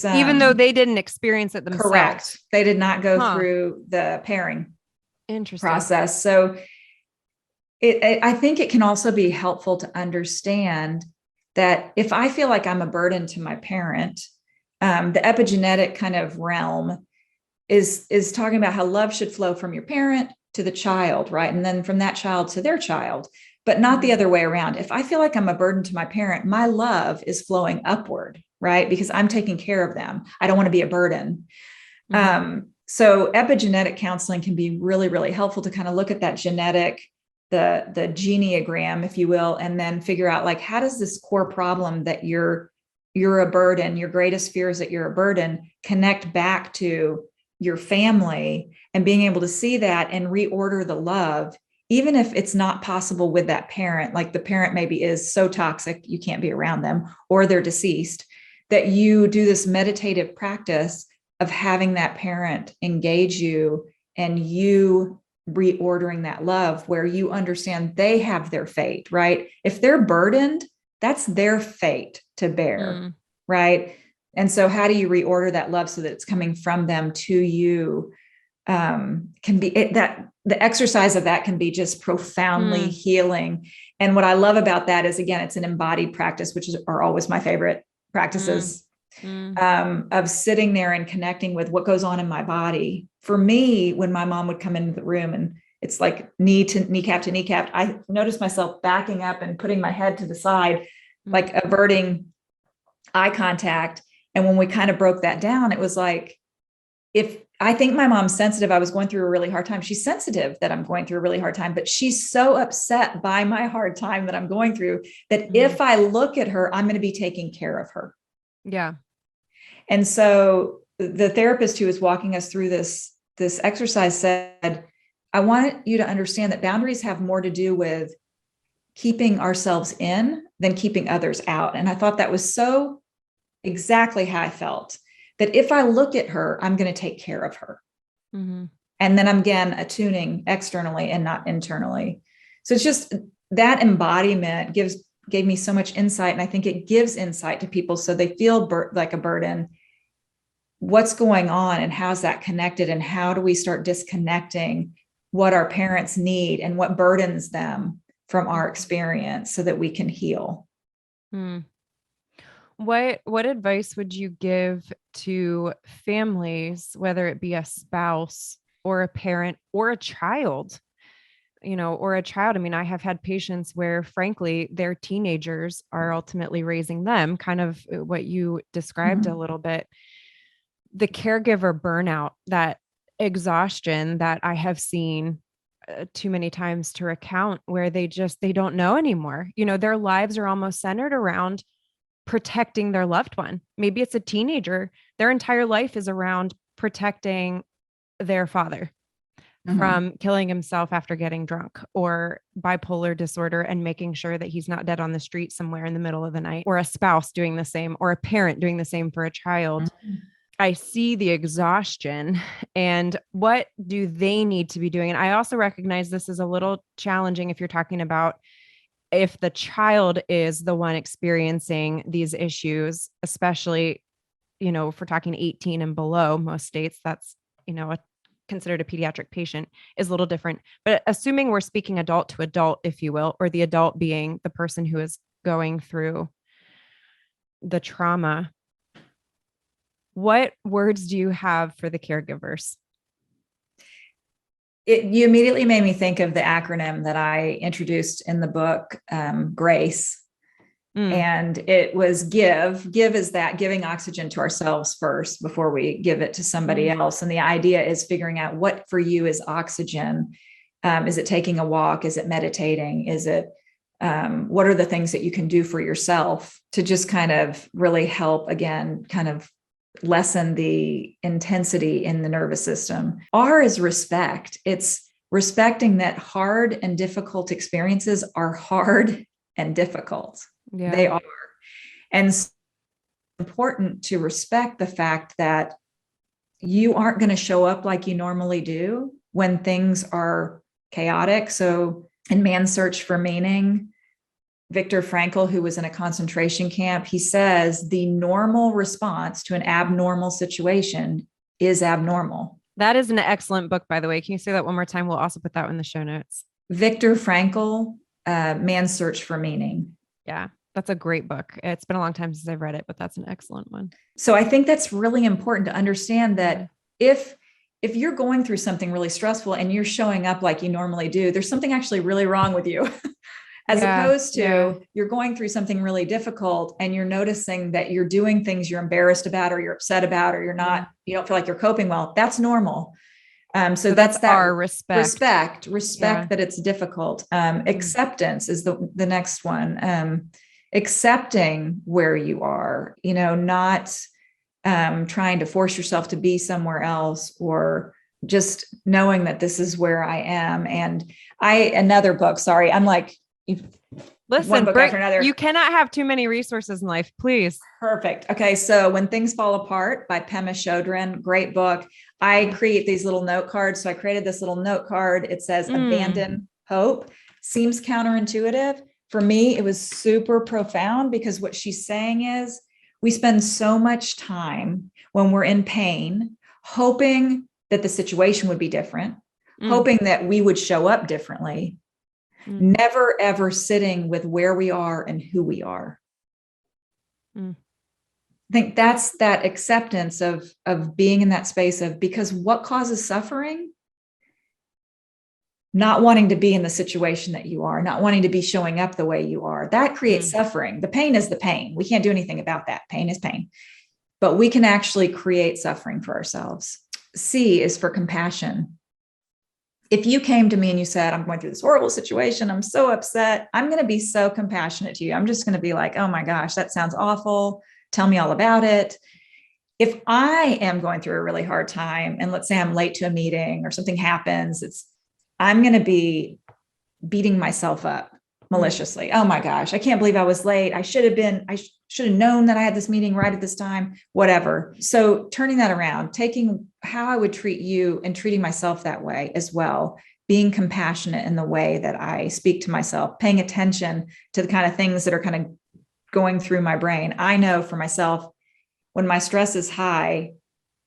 even though they didn't experience it themselves. Correct. They did not go through the pairing process. So I think it can also be helpful to understand that if I feel like I'm a burden to my parent, the epigenetic kind of realm is talking about how love should flow from your parent to the child, right? And then from that child to their child, but not the other way around. If I feel like I'm a burden to my parent, my love is flowing upward, right? Because I'm taking care of them. I don't want to be a burden. Mm-hmm. So epigenetic counseling can be really, really helpful to kind of look at that genetic, the geneagram, if you will, and then figure out like, how does this core problem that you're a burden, your greatest fear is that you're a burden, connect back to your family, and being able to see that and reorder the love, even if it's not possible with that parent, like the parent maybe is so toxic, you can't be around them, or they're deceased, that you do this meditative practice of having that parent engage you and you reordering that love where you understand they have their fate, right? If they're burdened, that's their fate to bear, right? And so how do you reorder that love so that it's coming from them to you? Can be that the exercise of that can be just profoundly healing. And what I love about that is, again, it's an embodied practice, which are always my favorite practices, of sitting there and connecting with what goes on in my body. For me, when my mom would come into the room and it's like knee to kneecap, I noticed myself backing up and putting my head to the side, like averting eye contact. And when we kind of broke that down, it was like, if I think my mom's sensitive, I was going through a really hard time. She's sensitive that I'm going through a really hard time, but she's so upset by my hard time that I'm going through that if I look at her, I'm going to be taking care of her. Yeah. And so the therapist who was walking us through this exercise said, I want you to understand that boundaries have more to do with keeping ourselves in than keeping others out. And I thought that was so exactly how I felt, that if I look at her, I'm going to take care of her. Mm-hmm. And then I'm again attuning externally and not internally. So it's just that embodiment gave me so much insight. And I think it gives insight to people so they feel like a burden. What's going on and how's that connected? And how do we start disconnecting what our parents need and what burdens them from our experience so that we can heal? What advice would you give to families, whether it be a spouse or a parent or a child, or a child? I mean, I have had patients where, frankly, their teenagers are ultimately raising them, kind of what you described a little bit. The caregiver burnout, that exhaustion that I have seen too many times to recount, where they don't know anymore. Their lives are almost centered around protecting their loved one. Maybe it's a teenager. Their entire life is around protecting their father. from killing himself after getting drunk, or bipolar disorder and making sure that he's not dead on the street somewhere in the middle of the night, or a spouse doing the same, or a parent doing the same for a child. I see the exhaustion and what do they need to be doing? And I also recognize this is a little challenging if you're talking about if the child is the one experiencing these issues, especially, if we're talking 18 and below, most states, that's, considered a pediatric patient is a little different. But assuming we're speaking adult to adult, if you will, or the adult being the person who is going through the trauma, what words do you have for the caregivers? You immediately made me think of the acronym that I introduced in the book, GRACE. And it was give is that giving oxygen to ourselves first before we give it to somebody else. And the idea is figuring out what for you is oxygen. Is it taking a walk? Is it meditating? Is it, what are the things that you can do for yourself to just kind of really help, again, kind of lessen the intensity in the nervous system? R is respect. It's respecting that hard and difficult experiences are hard and difficult. Yeah. They are. And it's important to respect the fact that you aren't going to show up like you normally do when things are chaotic. So in Man's Search for Meaning, Viktor Frankl, who was in a concentration camp, he says the normal response to an abnormal situation is abnormal. That is an excellent book, by the way. Can you say that one more time? We'll also put that in the show notes. Viktor Frankl, Man's Search for Meaning. Yeah, that's a great book. It's been a long time since I've read it, but that's an excellent one. So I think that's really important to understand that if you're going through something really stressful and you're showing up like you normally do, there's something actually really wrong with you. As opposed to you're going through something really difficult and you're noticing that you're doing things you're embarrassed about or you're upset about, or you're not, you don't feel like you're coping well. That's normal. So that's that our respect that it's difficult. Acceptance is the next one. Accepting where you are, not trying to force yourself to be somewhere else, or just knowing that this is where I am. And another book, sorry, I'm like, listen, you cannot have too many resources in life, please. Perfect. Okay. So When Things Fall Apart by Pema Chodron, great book. I create these little note cards. So I created this little note card. It says abandon hope. Seems counterintuitive. For me, it was super profound, because what she's saying is we spend so much time when we're in pain, hoping that the situation would be different, hoping that we would show up differently, never, ever sitting with where we are and who we are. I think that's that acceptance of being in that space of, because what causes suffering? Not wanting to be in the situation that you are, not wanting to be showing up the way you are. That creates suffering. The pain is the pain. We can't do anything about that. Pain is pain. But we can actually create suffering for ourselves. C is for compassion. If you came to me and you said, I'm going through this horrible situation, I'm so upset, I'm going to be so compassionate to you. I'm just going to be like, oh my gosh, that sounds awful. Tell me all about it. If I am going through a really hard time, and let's say I'm late to a meeting or something happens, I'm going to be beating myself up maliciously. Oh my gosh, I can't believe I was late. I should have known that I had this meeting right at this time, whatever. So turning that around, taking how I would treat you and treating myself that way as well, being compassionate in the way that I speak to myself, paying attention to the kind of things that are kind of going through my brain. I know for myself, when my stress is high,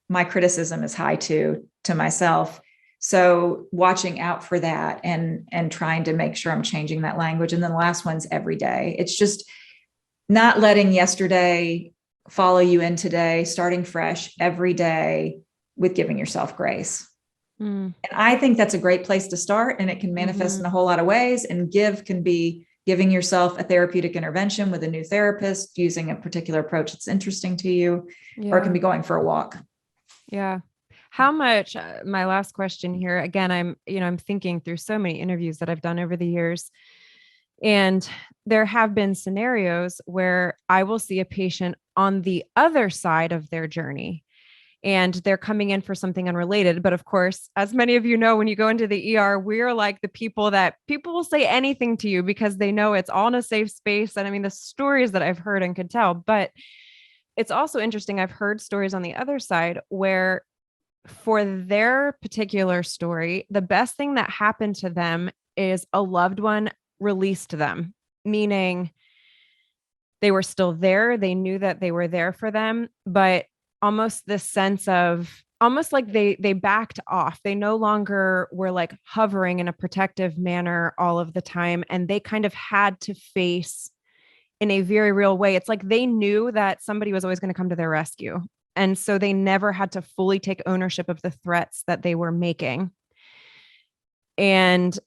my criticism is high too, to myself. So watching out for that and trying to make sure I'm changing that language. And then the last one's every day. It's just not letting yesterday follow you in today, starting fresh every day with giving yourself grace. And I think that's a great place to start, and it can manifest in a whole lot of ways. And give can be giving yourself a therapeutic intervention with a new therapist using a particular approach that's interesting to you, or it can be going for a walk. Yeah. How much, my last question here, again, I'm thinking through so many interviews that I've done over the years, and there have been scenarios where I will see a patient on the other side of their journey. and they're coming in for something unrelated. But of course, as many of you know, when you go into the ER, we're like the people that people will say anything to you because they know it's all in a safe space. And I mean, the stories that I've heard and could tell, but it's also interesting. I've heard stories on the other side where for their particular story, the best thing that happened to them is a loved one released them, meaning they were still there. They knew that they were there for them, but almost this sense of almost like they backed off. They no longer were like hovering in a protective manner all of the time. And they kind of had to face in a very real way. It's like they knew that somebody was always going to come to their rescue. And so they never had to fully take ownership of the threats that they were making. And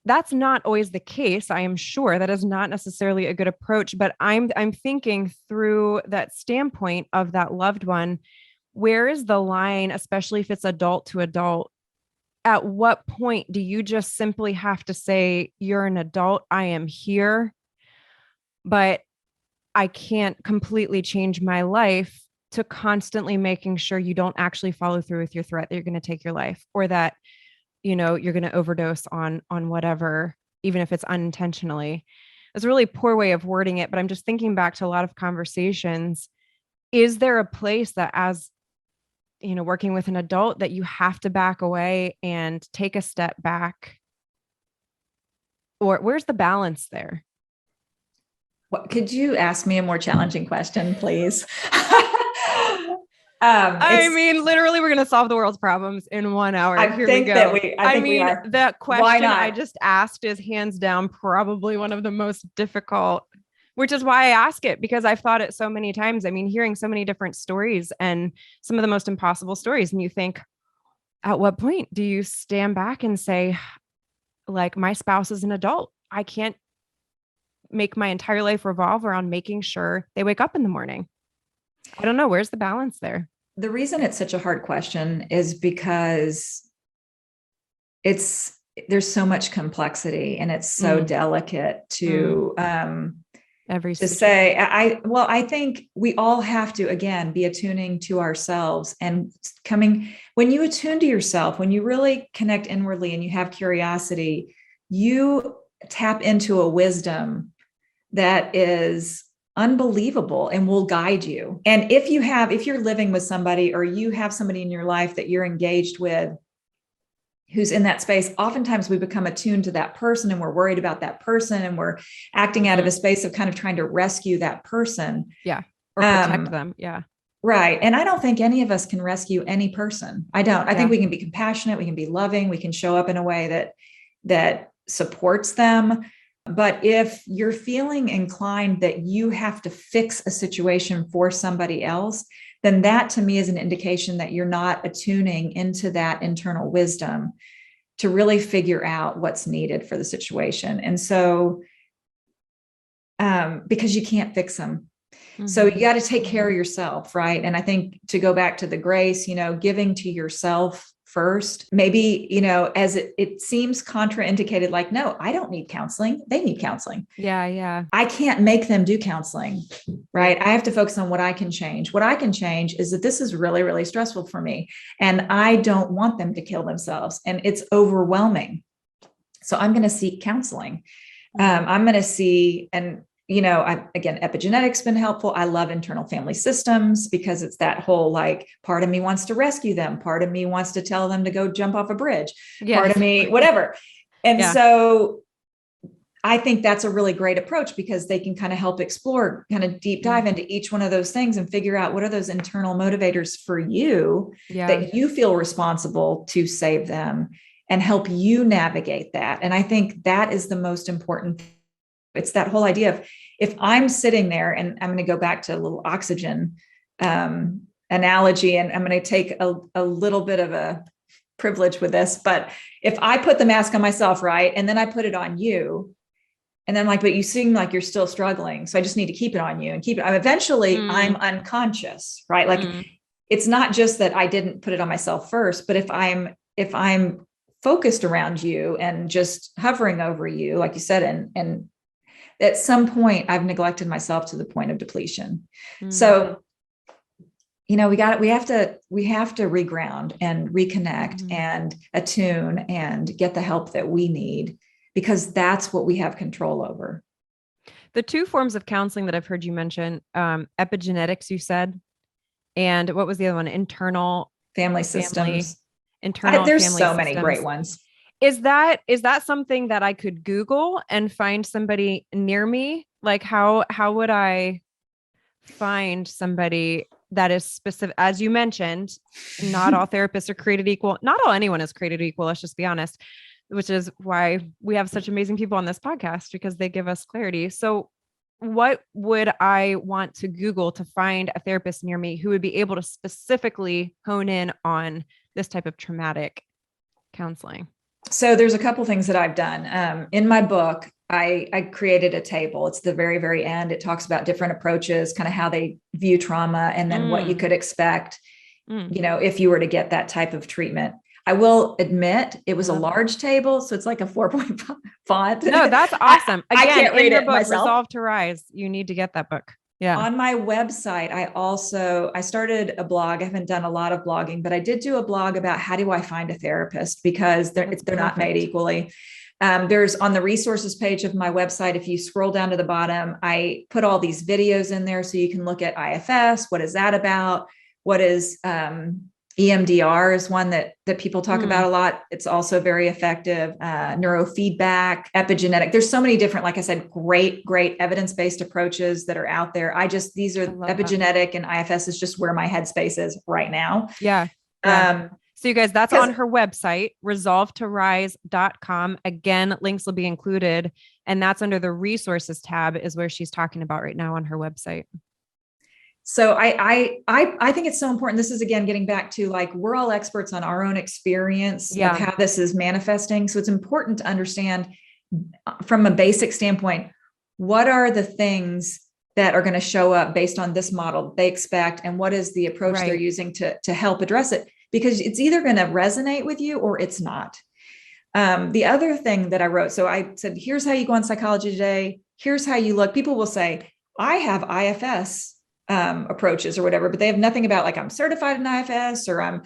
that's not always the case. I am sure that is not necessarily a good approach, but I'm thinking through that standpoint of that loved one. Where is the line, especially if it's adult to adult? At what point do you just simply have to say, you're an adult, I am here, but I can't completely change my life, to constantly making sure you don't actually follow through with your threat that you're going to take your life, or that, you know, you're going to overdose on whatever, even if it's unintentionally. It's a really poor way of wording it, but I'm just thinking back to a lot of conversations. Is there a place that, as you know, working with an adult, that you have to back away and take a step back? Or where's the balance there? What, could you ask me a more challenging question, please? I mean, literally, we're going to solve the world's problems in 1 hour. Here we go. We are. The question I just asked is hands down probably one of the most difficult, which is why I ask it, because I've thought it so many times. I mean, hearing so many different stories and some of the most impossible stories. And you think, at what point do you stand back and say, like, my spouse is an adult. I can't make my entire life revolve around making sure they wake up in the morning. I don't know. Where's the balance there? The reason it's such a hard question is because there's so much complexity, and it's so delicate to say, I think we all have to, again, be attuning to ourselves, and when you attune to yourself, when you really connect inwardly and you have curiosity, you tap into a wisdom that is unbelievable and will guide you. And if you're living with somebody, or you have somebody in your life that you're engaged with who's in that space, oftentimes we become attuned to that person, and we're worried about that person, and we're acting out of a space of kind of trying to rescue that person. Yeah. Or protect them. Yeah. Right. And I don't think any of us can rescue any person. I don't. I think we can be compassionate, we can be loving, we can show up in a way that supports them. But if you're feeling inclined that you have to fix a situation for somebody else, then that to me is an indication that you're not attuning into that internal wisdom to really figure out what's needed for the situation. And so, because you can't fix them. So you got to take care of yourself, right? And I think, to go back to the grace, giving to yourself first, maybe, as it seems contraindicated, like, no, I don't need counseling. They need counseling. Yeah. Yeah. I can't make them do counseling, right? I have to focus on what I can change. What I can change is that this is really, really stressful for me, and I don't want them to kill themselves, and it's overwhelming. So I'm going to seek counseling. I'm going to see, and again, epigenetics been helpful. I love internal family systems, because it's that whole, like, part of me wants to rescue them. Part of me wants to tell them to go jump off a bridge. Yes. Part of me, whatever. And so I think that's a really great approach, because they can kind of help explore, kind of deep dive into each one of those things and figure out what are those internal motivators for you that you feel responsible to save them, and help you navigate that. And I think that is the most important. It's that whole idea of, if I'm sitting there, and I'm going to go back to a little oxygen analogy, and I'm going to take a little bit of a privilege with this, but if I put the mask on myself, right, and then I put it on you, and then, like, but you seem like you're still struggling, so I just need to keep it on you and keep it. Eventually I'm unconscious, right? Like, it's not just that I didn't put it on myself first, but if I'm focused around you and just hovering over you, like you said, and at some point I've neglected myself to the point of depletion. So, we have to reground and reconnect and attune and get the help that we need, because that's what we have control over. The two forms of counseling that I've heard you mention, epigenetics, you said, and what was the other one? Internal family systems. There's so many great ones. Is that something that I could Google and find somebody near me? Like how would I find somebody that is specific? As you mentioned, not all therapists are created equal. Not all anyone is created equal. Let's just be honest, which is why we have such amazing people on this podcast, because they give us clarity. So what would I want to Google to find a therapist near me who would be able to specifically hone in on this type of traumatic counseling? So there's a couple things that I've done. In my book, I created a table. It's the very, very end. It talks about different approaches, kind of how they view trauma, and then what you could expect, if you were to get that type of treatment. I will admit it was a large table, so it's like a 4-point font. No, that's awesome. Again, I can't read your it book, myself. Resolve to Rise. You need to get that book. Yeah. On my website, I started a blog. I haven't done a lot of blogging, but I did do a blog about how do I find a therapist, because they're not made equally. There's on the resources page of my website, if you scroll down to the bottom, I put all these videos in there so you can look at IFS. What is that about? What is EMDR is one that people talk about a lot. It's also very effective. Neurofeedback, epigenetic. There's so many different, like I said, great evidence-based approaches that are out there. These are epigenetic, and IFS is just where my headspace is right now. Yeah. So you guys, that's on her website, resolvetorise.com. Again, links will be included. And that's under the resources tab is where she's talking about right now on her website. So I think it's so important. This is, again, getting back to, like, we're all experts on our own experience of how this is manifesting. So it's important to understand from a basic standpoint, what are the things that are going to show up based on this model they expect, and what is the approach they're using to help address it, because it's either going to resonate with you or it's not. The other thing that I wrote, so I said, here's how you go on Psychology Today. Here's how you look. People will say, I have IFS approaches or whatever, but they have nothing about, like, I'm certified in IFS, or I'm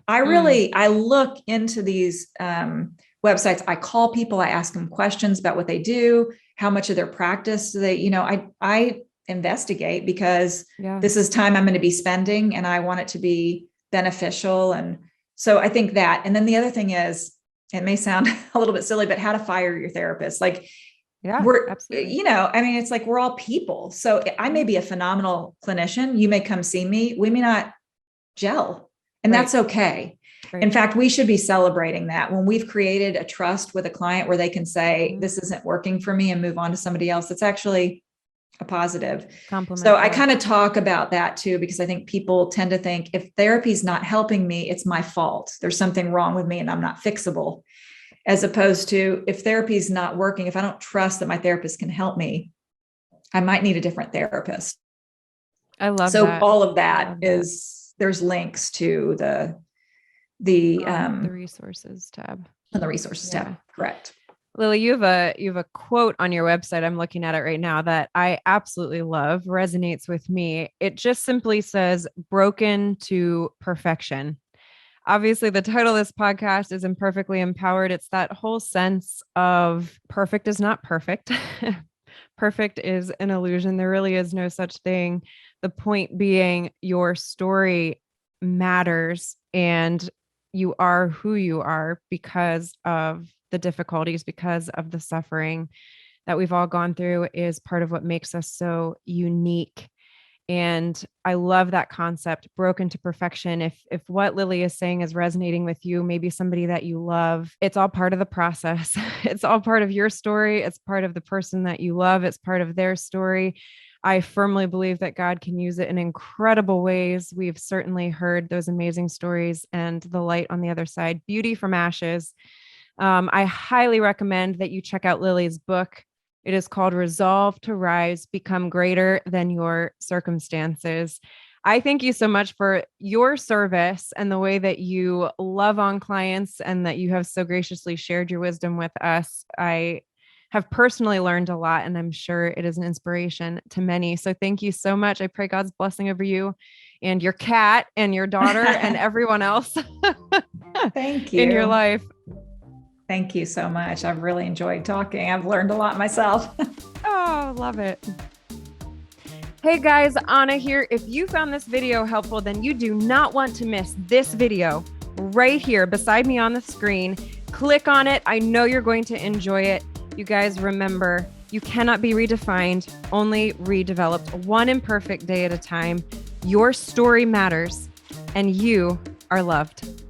I look into these websites. I call people, I ask them questions about what they do, how much of their practice do they, I investigate, because this is time I'm going to be spending and I want it to be beneficial. And so I think that, and then the other thing is, it may sound a little bit silly, but how to fire your therapist. Like, we're, absolutely. It's like, we're all people. So I may be a phenomenal clinician. You may come see me. We may not gel, and that's okay. Right. In fact, we should be celebrating that when we've created a trust with a client where they can say, this isn't working for me, and move on to somebody else. It's actually a positive compliment. So I kind of talk about that too, because I think people tend to think, if therapy's not helping me, it's my fault. There's something wrong with me and I'm not fixable. As opposed to, if therapy is not working, if I don't trust that my therapist can help me, I might need a different therapist. I love so that. All of that is, there's links to the resources tab. On the resources tab. Correct. Lilli, you have a quote on your website. I'm looking at it right now that I absolutely love, resonates with me. It just simply says, broken to perfection. Obviously, the title of this podcast is Imperfectly Empowered. It's that whole sense of perfect is not perfect. Perfect is an illusion. There really is no such thing. The point being, your story matters, and you are who you are because of the difficulties, because of the suffering that we've all gone through, is part of what makes us so unique. And I love that concept, broken to perfection. If what Lilli is saying is resonating with you, maybe somebody that you love, it's all part of the process. It's all part of your story. It's part of the person that you love. It's part of their story. I firmly believe that God can use it in incredible ways. We've certainly heard those amazing stories and the light on the other side, beauty from ashes. I highly recommend that you check out Lilli's book. It is called Resolve to Rise, Become Greater Than Your Circumstances. I thank you so much for your service and the way that you love on clients, and that you have so graciously shared your wisdom with us. I have personally learned a lot, and I'm sure it is an inspiration to many. So thank you so much. I pray God's blessing over you and your cat and your daughter and everyone else Thank you. in your life. Thank you so much. I've really enjoyed talking. I've learned a lot myself. Oh, love it. Hey guys, Anna here. If you found this video helpful, then you do not want to miss this video right here beside me on the screen. Click on it. I know you're going to enjoy it. You guys remember, you cannot be redefined, only redeveloped, one imperfect day at a time. Your story matters, and you are loved.